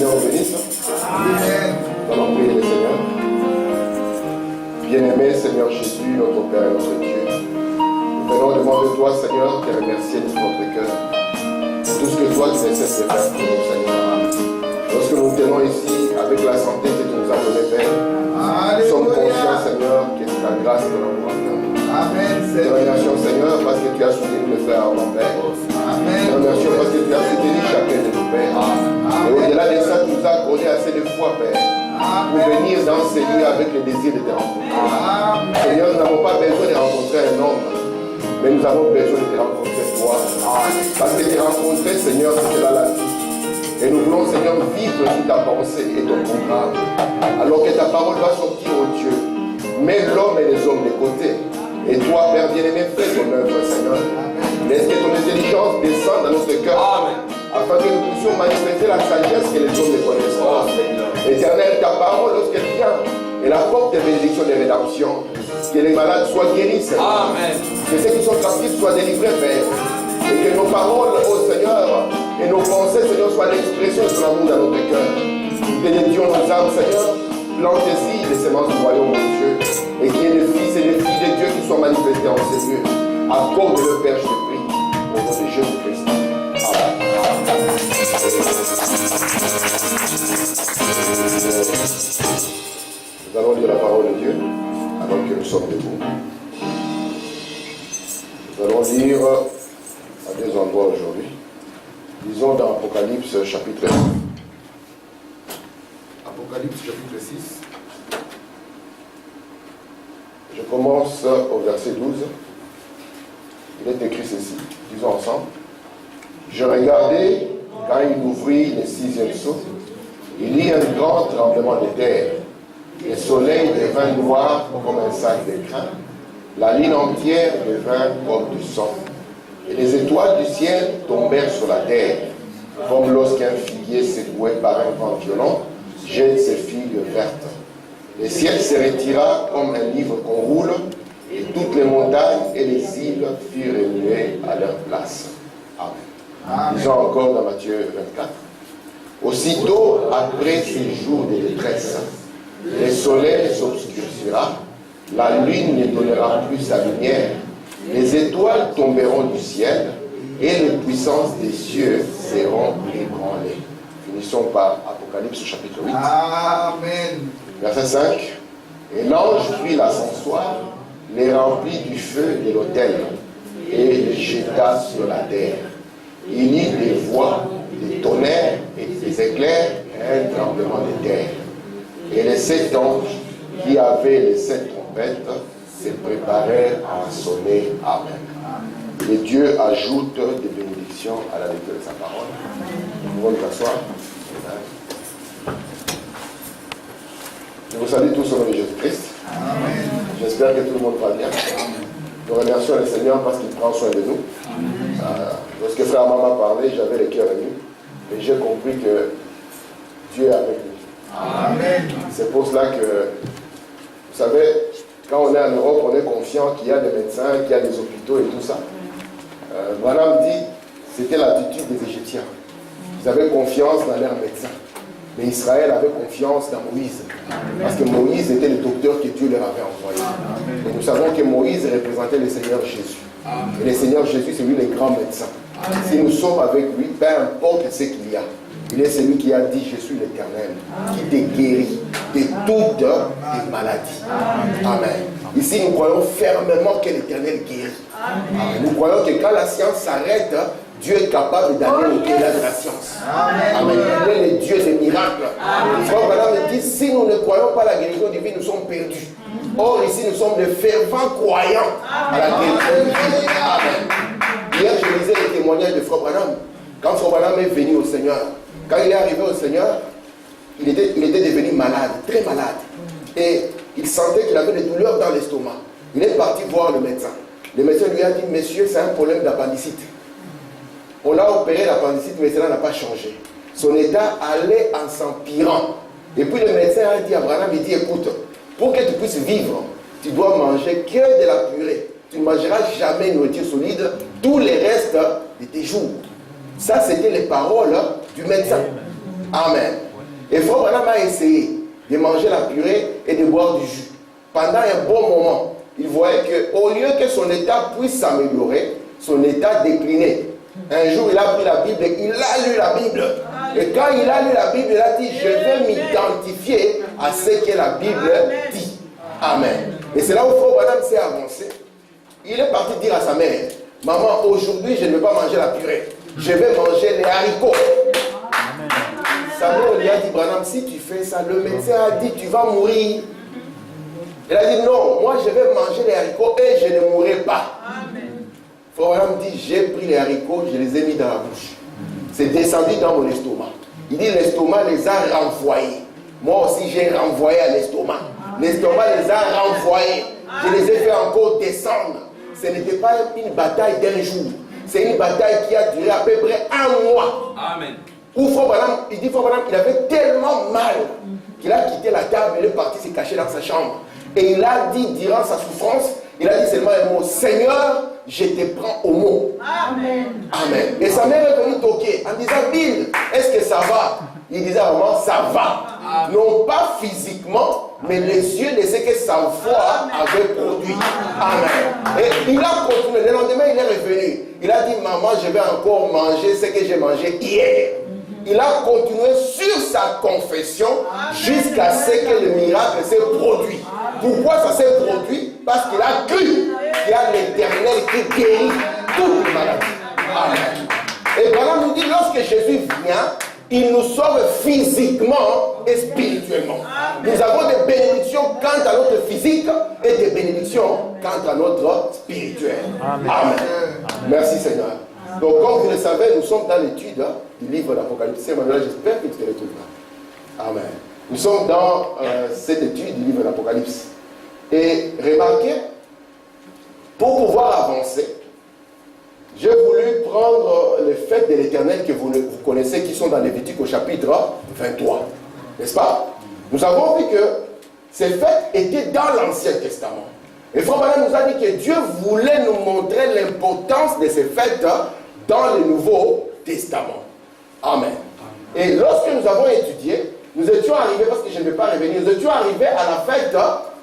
Seigneur nous bénisse. Nous allons prier le Seigneur. Bien-aimé Seigneur Jésus, notre Père et notre Dieu, nous venons devant de toi, Seigneur, te remercier de notre cœur. Tout ce que toi tu ne cesses de faire pour nous, Seigneur. Lorsque nous tenons ici avec la santé que tu nous as donnée, Père, nous sommes conscients, Seigneur, que c'est ta grâce que nous avons. Amen. Te remercions, Seigneur, parce que tu as soutenu le frère Armand, Père. Te remercions parce que tu as soutenu chacun de nous, Père. Et au-delà de ça, tu nous as accordé assez de foi, Père, pour venir dans ces lieux avec le désir de te rencontrer. Seigneur, nous n'avons pas besoin de rencontrer un homme, mais nous avons besoin de te rencontrer toi. Parce que te rencontrer, Seigneur, c'est là la vie. Et nous voulons, Seigneur, vivre toute ta pensée et ton programme. Alors que ta parole va sortir au Dieu. Mets l'homme et les hommes de côté. Et toi, Père bien-aimé, fais ton œuvre, Seigneur. Laisse que ton intelligence descende dans notre cœur. Afin que nous puissions manifester la sagesse que les hommes ne connaissent pas. Éternel, ta parole, lorsqu'elle vient, elle apporte des bénédictions de rédemption. Que les malades soient guéris, Seigneur. Que ceux qui sont captifs soient délivrés, Père. Et que nos paroles, ô Seigneur, et nos pensées, Seigneur, soient l'expression de ton amour dans notre cœur. Bénédions nos âmes, Seigneur. Plante ici les semences du royaume de Dieu. Et qu'il y ait des fils et des filles de Dieu qui soient manifestés en ces lieux. Accorde le Père, je te prie. Au nom de Jésus-Christ. Amen. Nous allons lire la parole de Dieu alors que nous sommes debout. Nous allons lire à deux endroits aujourd'hui. Lisons dans Apocalypse chapitre 6. Apocalypse chapitre 6. Je commence au verset 12. Il est écrit ceci. Disons ensemble. Je regardais quand il ouvrit le sixième sceau. Il y eut un grand tremblement de terre. Le soleil devint noir comme un sac de crin. La lune entière devint comme du sang. Et les étoiles du ciel tombèrent sur la terre, comme lorsqu'un figuier secoué par un vent violent jette ses figues vertes. Le ciel se retira comme un livre qu'on roule, et toutes les montagnes et les îles furent remuées à leur place. Amen. Disons encore dans Matthieu 24. Aussitôt après ces jours de détresse, le soleil s'obscurcira, la lune ne donnera plus sa lumière, les étoiles tomberont du ciel, et les puissances des cieux seront ébranlées. Finissons par Apocalypse chapitre 8. Amen. Verset 5. Et l'ange prit l'ascensoir, les remplit du feu de l'autel, et les jeta sur la terre. Il y eut des voix, des tonnerres et des éclairs, et un tremblement de terre. Et les 7 anges qui avaient les 7 trompettes se préparèrent à sonner. Amen. Et Dieu ajoute des bénédictions à la lecture de sa parole. Nous pouvons nous asseoir. Je vous salue tous au nom de Jésus-Christ. J'espère que tout le monde va bien. Nous remercions le Seigneur parce qu'il prend soin de nous. Lorsque frère Maman parlait, j'avais le cœur ému. Et j'ai compris que Dieu est avec nous. Amen. C'est pour cela que, vous savez, quand on est en Europe, on est confiant qu'il y a des médecins, qu'il y a des hôpitaux et tout ça. Madame dit, c'était l'attitude des Égyptiens. Ils avaient confiance dans leurs médecins. Mais Israël avait confiance dans Moïse. Parce que Moïse était le docteur que Dieu leur avait envoyé. Et nous savons que Moïse représentait le Seigneur Jésus. Et le Seigneur Jésus, c'est lui le grand médecin. Si nous sommes avec lui, peu importe ce qu'il y a, il est celui qui a dit, je suis l'Éternel, qui te guérit de toutes tes maladies. Amen. Ici, nous croyons fermement que l'Éternel guérit. Amen. Nous croyons que quand la science s'arrête, Dieu est capable d'aller au-delà de la science. Amen. Il est le Dieu des miracles. Frère Madame dit, si nous ne croyons pas à la guérison divine, nous sommes perdus. Or, ici, nous sommes de fervents croyants à la guérison divine. Amen. Hier, je lisais les témoignages de Frère Branham. Quand Frère Branham est venu au Seigneur, quand il est arrivé au Seigneur, il était devenu malade, très malade. Et il sentait qu'il avait des douleurs dans l'estomac. Il est parti voir le médecin. Le médecin lui a dit, monsieur, c'est un problème d'appendicite. On l'a opéré l'appendicite, mais cela n'a pas changé. Son état allait en s'empirant. Et puis le médecin a dit à Branham, il dit, écoute, pour que tu puisses vivre, tu dois manger que de la purée. Tu ne mangeras jamais une nourriture solide tous les restes de tes jours. Ça, c'était les paroles du médecin. Amen. Et Frère Branham a essayé de manger la purée et de boire du jus. Pendant un bon moment, il voyait qu'au lieu que son état puisse s'améliorer, son état déclinait. Un jour, il a pris la Bible et il a lu la Bible. Et quand il a lu la Bible, il a dit, je vais m'identifier à ce que la Bible dit. Amen. Et c'est là où Frère Branham s'est avancé. Il est parti dire à sa mère, maman, aujourd'hui, je ne vais pas manger la purée. Je vais manger les haricots. Amen. Sa mère lui a dit, Branham, si tu fais ça, le médecin a dit, tu vas mourir. Il a dit, non, moi, je vais manger les haricots et je ne mourrai pas. Frère Branham dit, j'ai pris les haricots, je les ai mis dans la bouche. C'est descendu dans mon estomac. Il dit, l'estomac les a renvoyés. Moi aussi, j'ai renvoyé à l'estomac. L'estomac les a renvoyés. Je les ai fait encore descendre. Ce n'était pas une bataille d'un jour. C'est une bataille qui a duré à peu près 1 mois. Amen. Où Frère Branham, il dit, Frère Branham, il avait tellement mal qu'il a quitté la table, il est parti se cacher dans sa chambre. Et il a dit, durant sa souffrance, il a dit seulement un mot, Seigneur, je te prends au mot. Amen. Amen. Et sa mère est venue toquer en disant, Bill, est-ce que ça va? Il disait vraiment, ça va. Amen. Non pas physiquement, mais les yeux de ce que sa foi avait produit. Amen. Et il a continué. Le lendemain, il est revenu. Il a dit, maman, je vais encore manger ce que j'ai mangé hier. Il a continué sur sa confession jusqu'à ce que le miracle s'est produit. Pourquoi ça s'est produit? Parce qu'il a cru qu'il y a l'Éternel qui guérit toutes les maladies. Amen. Et voilà, nous dit, lorsque Jésus vient, il nous sauve physiquement et spirituellement. Nous avons des bénédictions quant à notre physique et des bénédictions quant à notre spirituel. Amen. Amen. Merci Seigneur. Donc comme vous le savez, nous sommes dans l'étude du livre d'Apocalypse. J'espère que tu te retrouves là. Amen. Nous sommes dans cette étude du livre d'Apocalypse. Et remarquez, pour pouvoir avancer, j'ai voulu prendre les fêtes de l'Éternel que vous connaissez, qui sont dans Lévitique au chapitre 23. N'est-ce pas? Nous avons vu que ces fêtes étaient dans l'Ancien Testament. Et Frère Branham nous a dit que Dieu voulait nous montrer l'importance de ces fêtes dans le Nouveau Testament. Amen. Et lorsque nous avons étudié, nous étions arrivés, parce que je ne vais pas revenir, nous étions arrivés à la fête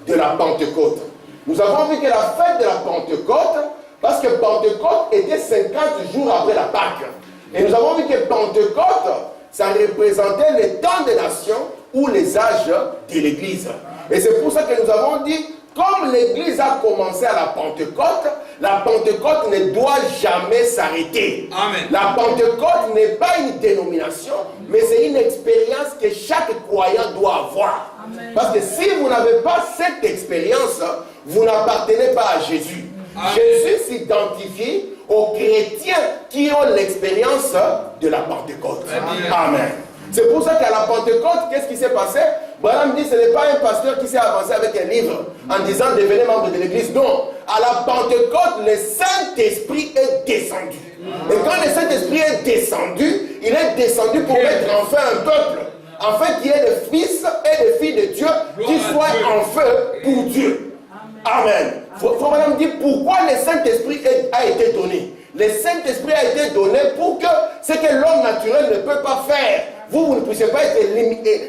de la Pentecôte. Nous avons vu que la fête de la Pentecôte, parce que Pentecôte était 50 jours après la Pâque. Et nous avons vu que Pentecôte, ça représentait les temps des nations ou les âges de l'Église. Et c'est pour ça que nous avons dit, comme l'Église a commencé à la Pentecôte ne doit jamais s'arrêter. La Pentecôte n'est pas une dénomination, mais c'est une expérience que chaque croyant doit avoir. Amen. Parce que si vous n'avez pas cette expérience, vous n'appartenez pas à Jésus. Amen. Jésus s'identifie aux chrétiens qui ont l'expérience de la Pentecôte. Amen. Amen. C'est pour ça qu'à la Pentecôte, qu'est-ce qui s'est passé? Branham dit, ce n'est pas un pasteur qui s'est avancé avec un livre en disant devenez membre de l'église. Non, à la Pentecôte, le Saint-Esprit est descendu. Et quand le Saint-Esprit est descendu, il est descendu pour mettre en feu un peuple. En fait, il y ait des fils et des filles de Dieu qui soient en feu pour Dieu. Amen. Frère Branham dit pourquoi le Saint-Esprit a été donné. Le Saint-Esprit a été donné pour que ce que l'homme naturel ne peut pas faire, vous ne puissiez pas être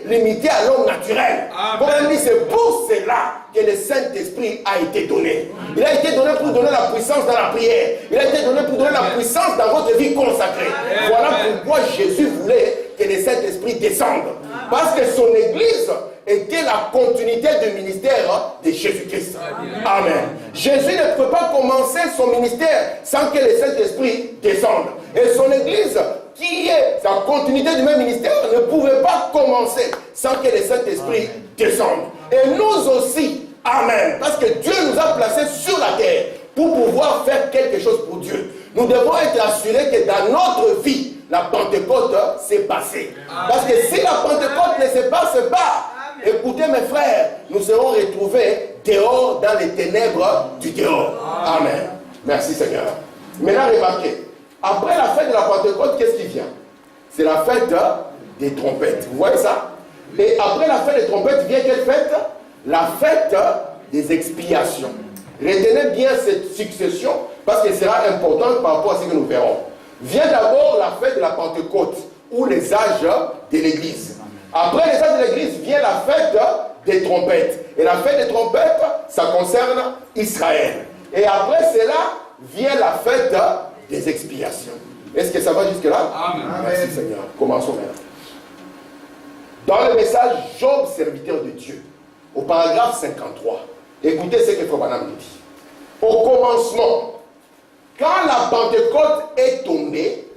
limité à l'homme naturel. Comme dit, c'est pour cela que le Saint-Esprit a été donné. Il a été donné pour donner la puissance dans la prière. Il a été donné pour donner la puissance dans votre vie consacrée. Voilà pourquoi Jésus voulait que le Saint-Esprit descende. Parce que son Église était la continuité du ministère de Jésus-Christ. Amen. Jésus ne peut pas commencer son ministère sans que le Saint-Esprit descende. Et son Église, qui est sa continuité du même ministère, ne pouvait pas commencer sans que le Saint-Esprit descende. Et nous aussi, amen, parce que Dieu nous a placés sur la terre pour pouvoir faire quelque chose pour Dieu. Nous devons être assurés que dans notre vie, la Pentecôte s'est passée. Parce que si la Pentecôte ne se passe pas, écoutez mes frères, nous serons retrouvés dehors dans les ténèbres du dehors. Amen. Merci Seigneur. Maintenant remarquez, après la fête de la Pentecôte, qu'est-ce qui vient? C'est la fête des trompettes. Vous voyez ça? Et après la fête des trompettes, vient quelle fête? La fête des expiations. Retenez bien cette succession parce qu'elle sera importante par rapport à ce que nous verrons. Vient d'abord la fête de la Pentecôte ou les âges de l'Église. Après les actes de l'église vient la fête des trompettes. Et la fête des trompettes, ça concerne Israël. Et après cela vient la fête des expiations. Est-ce que ça va jusque-là? Amen. Merci Seigneur. Commençons maintenant. Dans le message Job, serviteur de Dieu, au paragraphe 53, écoutez ce que Frère Branham nous dit. Au commencement, quand la Pentecôte est tombée,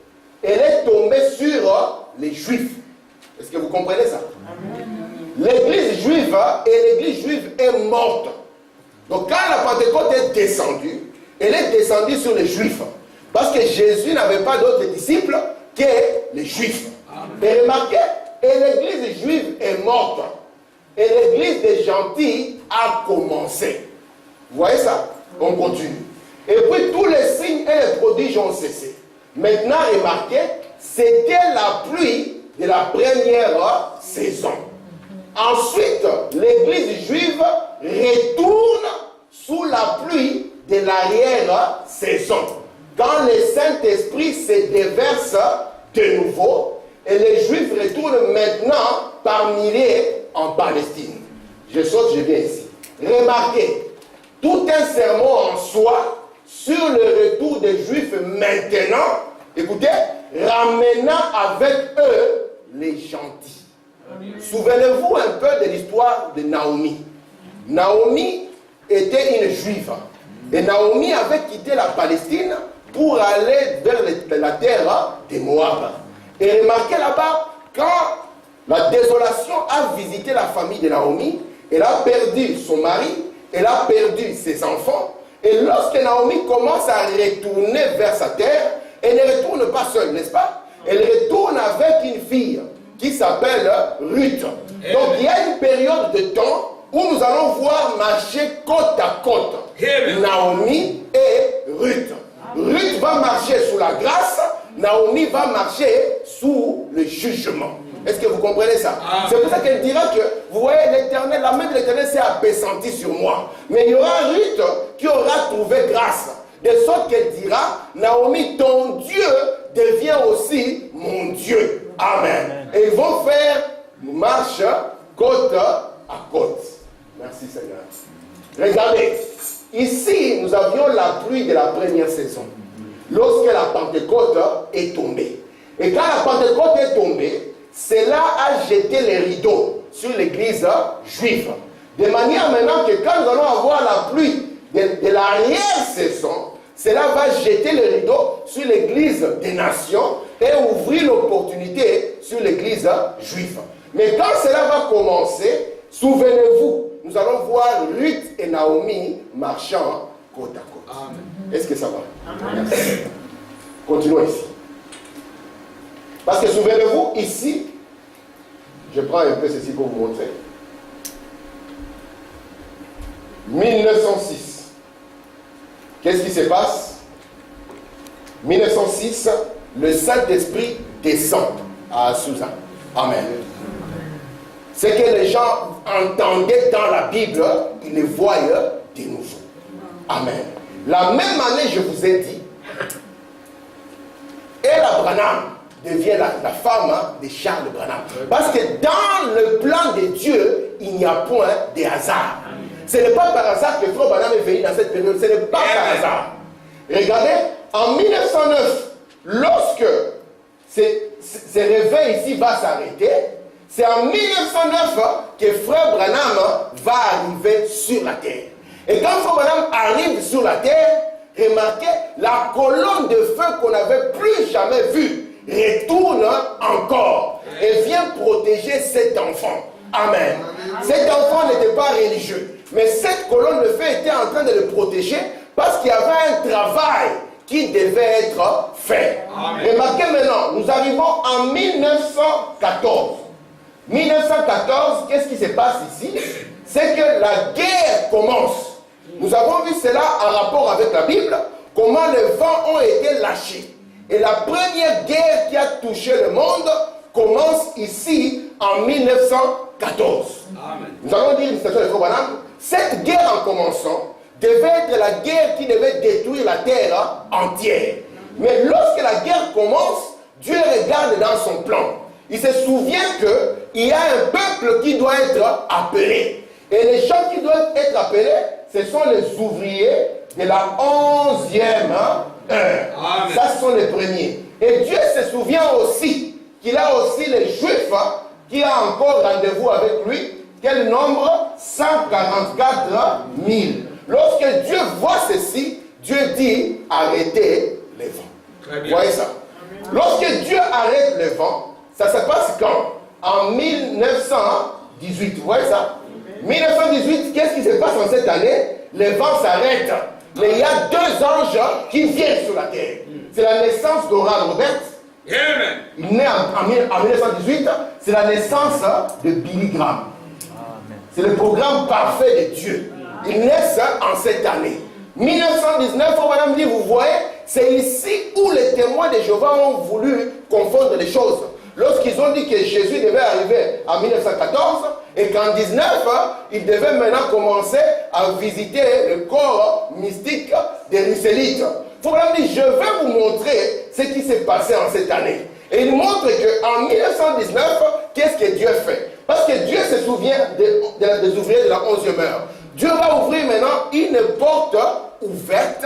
elle est tombée sur les Juifs. Est-ce que vous comprenez ça? L'église juive et l'église juive est morte. Donc quand la Pentecôte est descendue, elle est descendue sur les Juifs. Parce que Jésus n'avait pas d'autres disciples que les Juifs. Et remarquez, et l'église juive est morte. Et l'église des gentils a commencé. Vous voyez ça? On continue. Et puis tous les signes et les prodiges ont cessé. Maintenant, remarquez, c'était la pluie de la première saison. Ensuite, l'église juive retourne sous la pluie de l'arrière-saison. Quand le Saint-Esprit se déverse de nouveau, et les Juifs retournent maintenant par milliers en Palestine. Je saute, je viens ici. Remarquez, tout un sermon en soi sur le retour des Juifs maintenant, écoutez, ramenant avec eux les gentils. Souvenez-vous un peu de l'histoire de Naomi. Naomi était une juive. Et Naomi avait quitté la Palestine pour aller vers la terre des Moab. Et remarquez là-bas, quand la désolation a visité la famille de Naomi, elle a perdu son mari, elle a perdu ses enfants. Et lorsque Naomi commence à retourner vers sa terre, elle ne retourne pas seule, n'est-ce pas? Elle retourne avec une fille qui s'appelle Ruth. Donc il y a une période de temps où nous allons voir marcher côte à côte Naomi et Ruth. Ruth va marcher sous la grâce, Naomi va marcher sous le jugement. Est-ce que vous comprenez ça? C'est pour ça qu'elle dira que, vous voyez, l'Éternel, la main de l'Éternel s'est appesantie sur moi. Mais il y aura Ruth qui aura trouvé grâce. De sorte qu'elle dira, Naomi, ton Dieu devient aussi mon Dieu. Amen. Et ils vont faire marche côte à côte. Merci Seigneur. Regardez, ici nous avions la pluie de la première saison. Lorsque la Pentecôte est tombée. Et quand la Pentecôte est tombée, cela a jeté les rideaux sur l'église juive. De manière maintenant que quand nous allons avoir la pluie de l'arrière-saison, cela va jeter les rideaux sur l'église des nations et ouvrir l'opportunité sur l'église juive. Mais quand cela va commencer, souvenez-vous, nous allons voir Ruth et Naomi marchant côte à côte. Est-ce que ça va? Amen. Continuons ici. Parce que souvenez-vous, ici, je prends un peu ceci pour vous montrer. 1906. Qu'est-ce qui se passe? 1906, le Saint-Esprit descend à Azusa. Amen. Ce que les gens entendaient dans la Bible, ils le voyaient de nouveau. Amen. La même année, je vous ai dit, Ella Branham devient la femme de Charles Branham. Parce que dans le plan de Dieu, il n'y a point de hasard. Ce n'est pas par hasard que Frère Branham est venu dans cette période. Ce n'est pas par hasard. Regardez, en 1909, lorsque ce réveil ici va s'arrêter, c'est en 1909 que Frère Branham va arriver sur la terre. Et quand Frère Branham arrive sur la terre, remarquez, la colonne de feu qu'on n'avait plus jamais vue retourne encore et vient protéger cet enfant. Amen. Cet enfant n'était pas religieux, mais cette colonne de feu était en train de le protéger parce qu'il y avait un travail qui devait être fait. Amen. Remarquez maintenant, nous arrivons en 1914. 1914, qu'est-ce qui se passe ici? C'est que la guerre commence. Nous avons vu cela en rapport avec la Bible, comment les vents ont été lâchés. Et la première guerre qui a touché le monde commence ici en 1914. Amen. Nous allons dire une citation de Frère Branham. Cette guerre en commençant devait être la guerre qui devait détruire la terre entière. Mais lorsque la guerre commence, Dieu regarde dans son plan. il se souvient qu'il y a un peuple qui doit être appelé. Et les gens qui doivent être appelés, ce sont les ouvriers de la 11e heure. Ça, ce sont les premiers. Et Dieu se souvient aussi qu'il a aussi les Juifs qui ont encore rendez-vous avec lui. Quel nombre? 144 000. Lorsque Dieu voit ceci, Dieu dit arrêtez les vents. Vous voyez ça? Lorsque Dieu arrête les vents, ça se passe quand? En 1918. Vous voyez ça? 1918, qu'est-ce qui se passe en cette année? Les vents s'arrêtent. Mais il y a deux anges qui viennent sur la terre. C'est la naissance d'Oral Roberts. Il naît en 1918. C'est la naissance de Billy Graham. C'est le programme parfait de Dieu. Ils naissent en cette année. 1919, madame dit, vous voyez, c'est ici où les témoins de Jéhovah ont voulu confondre les choses. Lorsqu'ils ont dit que Jésus devait arriver en 1914 et qu'en 19, il devait maintenant commencer à visiter le corps mystique des Russellites. Il faut me dire, je vais vous montrer ce qui s'est passé en cette année. Et il montre qu'en 1919, qu'est-ce que Dieu fait? Parce que Dieu se souvient des ouvriers de la 11e heure. Dieu va ouvrir maintenant une porte ouverte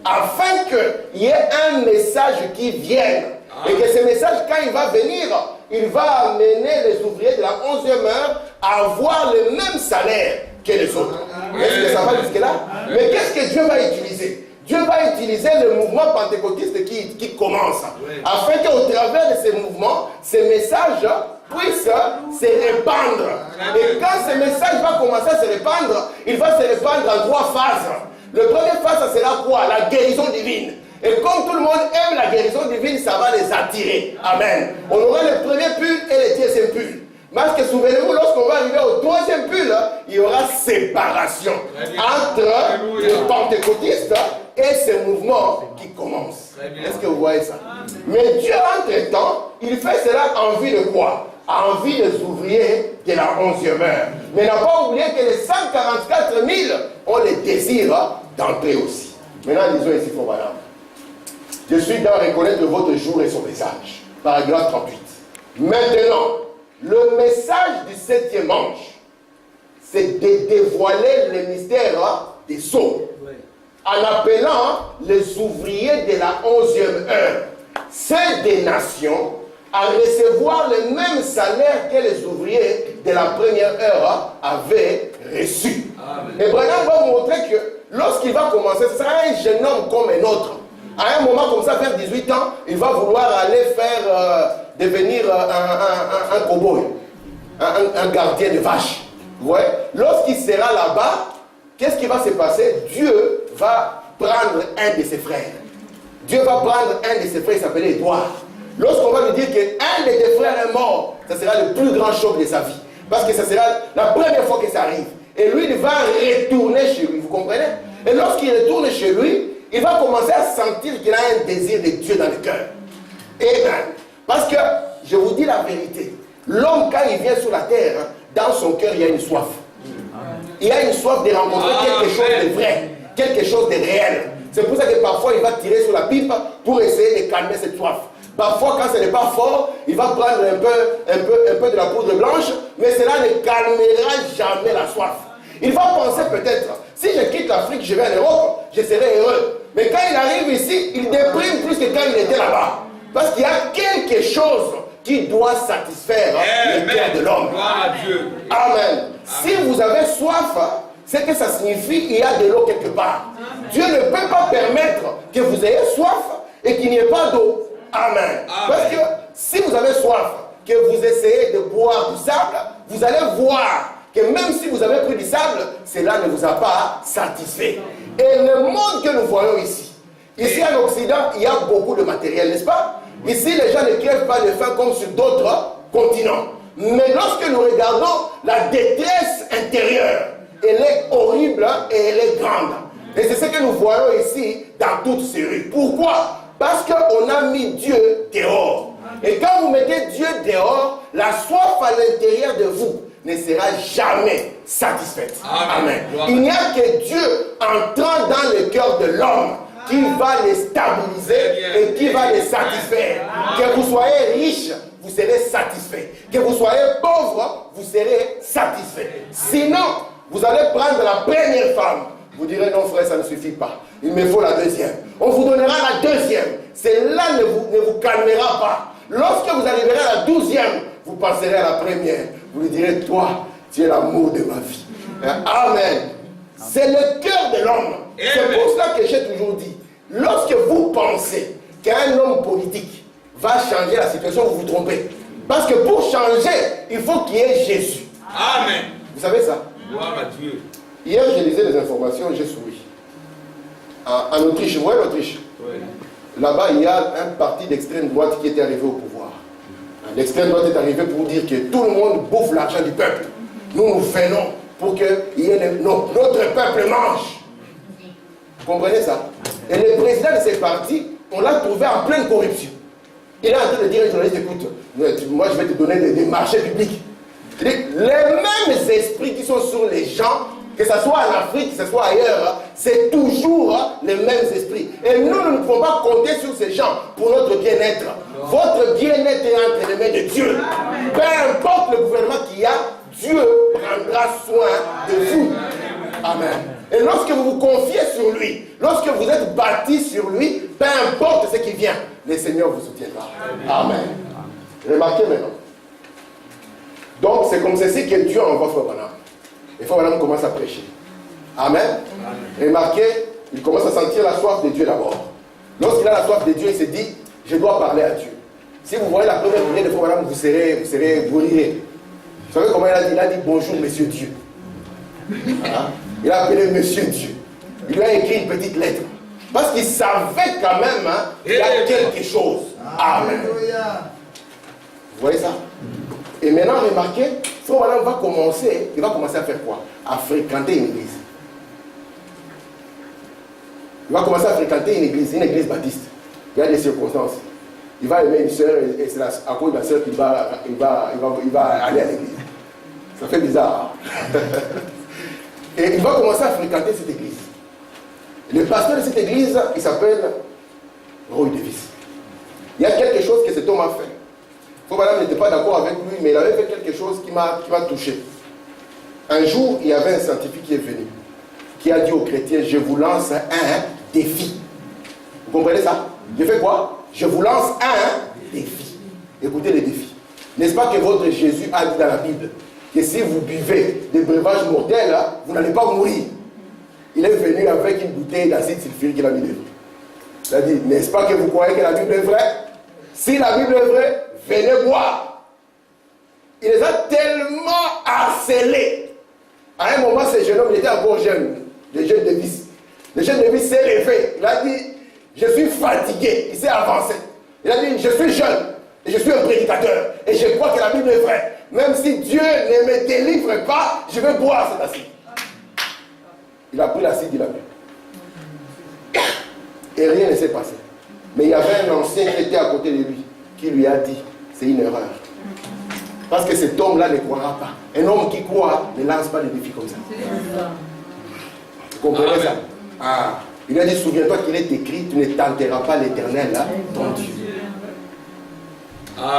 afin qu'il y ait un message qui vienne. Et que ce message, quand il va venir, il va amener les ouvriers de la 11e heure à avoir le même salaire que les autres. Est-ce que ça va jusque-là? Mais qu'est-ce que Dieu va utiliser? Dieu va utiliser le mouvement pentecôtiste qui commence. Afin qu'au travers de ces mouvements, ces messages puissent se répandre. Et quand ce message va commencer à se répandre, il va se répandre en 3 phases. La première phase, ça sera quoi? La guérison divine. Et comme tout le monde aime la guérison divine, ça va les attirer. Amen. On aura le premier pull et le deuxième pull. Parce que souvenez-vous, lorsqu'on va arriver au 3e pull, il y aura séparation entre les pentecôtistes et ces mouvements qui commencent. Est-ce que vous voyez ça? Mais Dieu, entre-temps, il fait cela en vue de quoi? En vue des ouvriers de la 11e heure. Mais n'a pas oublié que les 144 000 ont le désir d'entrer aussi. Maintenant, disons ici, pour madame. Je suis dans reconnaître votre jour et son message. Paragraphe 38. Maintenant, le message du 7e ange, c'est de dévoiler le mystère des sceaux. En appelant les ouvriers de la 11e heure, c'est des nations à recevoir le même salaire que les ouvriers de la première heure avaient reçu. Et Branham va montrer que lorsqu'il va commencer, ce sera un jeune homme comme un autre. À un moment comme ça, vers 18 ans, il va vouloir aller faire devenir un cow-boy, un gardien de vaches. Ouais. Lorsqu'il sera là-bas, qu'est-ce qui va se passer? Dieu va prendre un de ses frères. Dieu va prendre un de ses frères, il s'appelait Édouard. Lorsqu'on va lui dire qu'un de tes frères est mort, ça sera le plus grand choc de sa vie. Parce que ça sera la première fois que ça arrive. Et lui, il va retourner chez lui, vous comprenez? Et lorsqu'il retourne chez lui, il va commencer à sentir qu'il a un désir de Dieu dans le cœur. Amen. Parce que, je vous dis la vérité, l'homme, quand il vient sur la terre, dans son cœur, il y a une soif. Il y a une soif de rencontrer quelque chose de vrai, quelque chose de réel. C'est pour ça que parfois, il va tirer sur la pipe pour essayer de calmer cette soif. Parfois, quand ce n'est pas fort, il va prendre un peu de la poudre blanche, mais cela ne calmera jamais la soif. Il va penser peut-être, si je quitte l'Afrique, je vais en Europe, je serai heureux. Mais quand il arrive ici, il déprime plus que quand il était là-bas. Parce qu'il y a quelque chose qui doit satisfaire le cœur de l'homme. Amen. Si vous avez soif, c'est que ça signifie qu'il y a de l'eau quelque part. Dieu ne peut pas permettre que vous ayez soif et qu'il n'y ait pas d'eau. Amen. Parce que si vous avez soif, que vous essayez de boire du sable, vous allez voir que même si vous avez pris du sable, cela ne vous a pas satisfait. Et le monde que nous voyons ici en Occident, il y a beaucoup de matériel, n'est-ce pas? Ici, les gens ne crèvent pas de faim comme sur d'autres continents. Mais lorsque nous regardons la détresse intérieure, elle est horrible et elle est grande. Et c'est ce que nous voyons ici dans toutes ces rues. Pourquoi? Parce qu'on a mis Dieu dehors. Et quand vous mettez Dieu dehors, la soif à l'intérieur de vous ne sera jamais satisfaite. Amen. Il n'y a que Dieu entrant dans le cœur de l'homme qui va les stabiliser et qui va les satisfaire. Que vous soyez riche, vous serez satisfait. Que vous soyez pauvre, vous serez satisfait. Sinon, vous allez prendre la première femme. Vous direz non frère, ça ne suffit pas. Il me faut la deuxième. On vous donnera la deuxième. Celle-là ne vous calmera pas. Lorsque vous arriverez à la 12e, vous passerez à la première. Vous lui direz, toi, tu es l'amour de ma vie. Amen. C'est le cœur de l'homme. C'est pour cela que j'ai toujours dit, lorsque vous pensez qu'un homme politique va changer la situation, vous vous trompez. Parce que pour changer, il faut qu'il y ait Jésus. Amen. Vous savez ça? Gloire à Dieu. Hier, je lisais les informations, j'ai souri. En Autriche, vous voyez l'Autriche? Oui. Là-bas, il y a un parti d'extrême droite qui était arrivé au pouvoir. L'extrême droite est arrivée pour dire que tout le monde bouffe l'argent du peuple. Nous venons pour que notre peuple mange. Vous comprenez ça? Et le président de ces partis, on l'a trouvé en pleine corruption. Il est en train de dire aux journalistes, écoute, moi je vais te donner des marchés publics. Les mêmes esprits qui sont sur les gens, que ce soit en Afrique, que ce soit ailleurs, c'est toujours les mêmes esprits. Et nous ne pouvons pas compter sur ces gens pour notre bien-être. Votre bien-être est entre les mains de Dieu. Peu importe le gouvernement qu'il y a, Dieu prendra soin de vous. Amen. Et lorsque vous vous confiez sur lui, lorsque vous êtes bâti sur lui, peu importe ce qui vient, le Seigneur vous soutiendra. Amen. Remarquez maintenant. Donc c'est comme ceci que Dieu envoie Frère Branham. Et Frère Branham commence à prêcher. Amen. Remarquez, il commence à sentir la soif de Dieu d'abord. Lorsqu'il a la soif de Dieu, il se dit, je dois parler à Dieu. Si vous voyez la première prière de Frère Branham, vous rirez. Vous savez comment il a dit? Il a dit bonjour Monsieur Dieu. Voilà. Il a appelé Monsieur Dieu. Il lui a écrit une petite lettre. Parce qu'il savait quand même qu'il y a quelque chose. Amen. Vous voyez ça? Et maintenant, remarquez, Frère Branham va commencer à faire quoi? À fréquenter une église. Il va commencer à fréquenter une église baptiste. Il y a des circonstances. Il va aimer une soeur et c'est à cause de la soeur qu'il va aller à l'église. Ça fait bizarre. Hein? Et il va commencer à fréquenter cette église. Le pasteur de cette église, il s'appelle Roy Davis. Il y a quelque chose que cet homme a fait. Frère Branham n'était pas d'accord avec lui, mais il avait fait quelque chose qui m'a touché. Un jour, il y avait un scientifique qui est venu, qui a dit aux chrétiens, je vous lance un défi. Vous comprenez ça? Je fais quoi? Je vous lance un défi. Écoutez les défis. N'est-ce pas que votre Jésus a dit dans la Bible que si vous buvez des breuvages mortels, vous n'allez pas mourir? Il est venu avec une bouteille d'acide sulfurique qu'il a mis dedans. Il a dit, n'est-ce pas que vous croyez que la Bible est vraie? Si la Bible est vraie, venez voir. Il les a tellement harcelés. À un moment, ce jeune homme, il était encore jeune, le jeune Davis. Le jeune Davis s'est levé. Il a dit, je suis fatigué. Il s'est avancé. Il a dit, je suis jeune. Et je suis un prédicateur. Et je crois que la Bible est vraie. Même si Dieu ne me délivre pas, je vais boire cet acide. Il a pris l'acide, il a bu. Et rien ne s'est passé. Mais il y avait un ancien qui était à côté de lui, qui lui a dit, c'est une erreur. Parce que cet homme-là ne croira pas. Un homme qui croit ne lance pas des défis comme ça. Vous comprenez ça? Ah. Il a dit, souviens-toi qu'il est écrit, tu ne tenteras pas l'Éternel, hein, ton Dieu.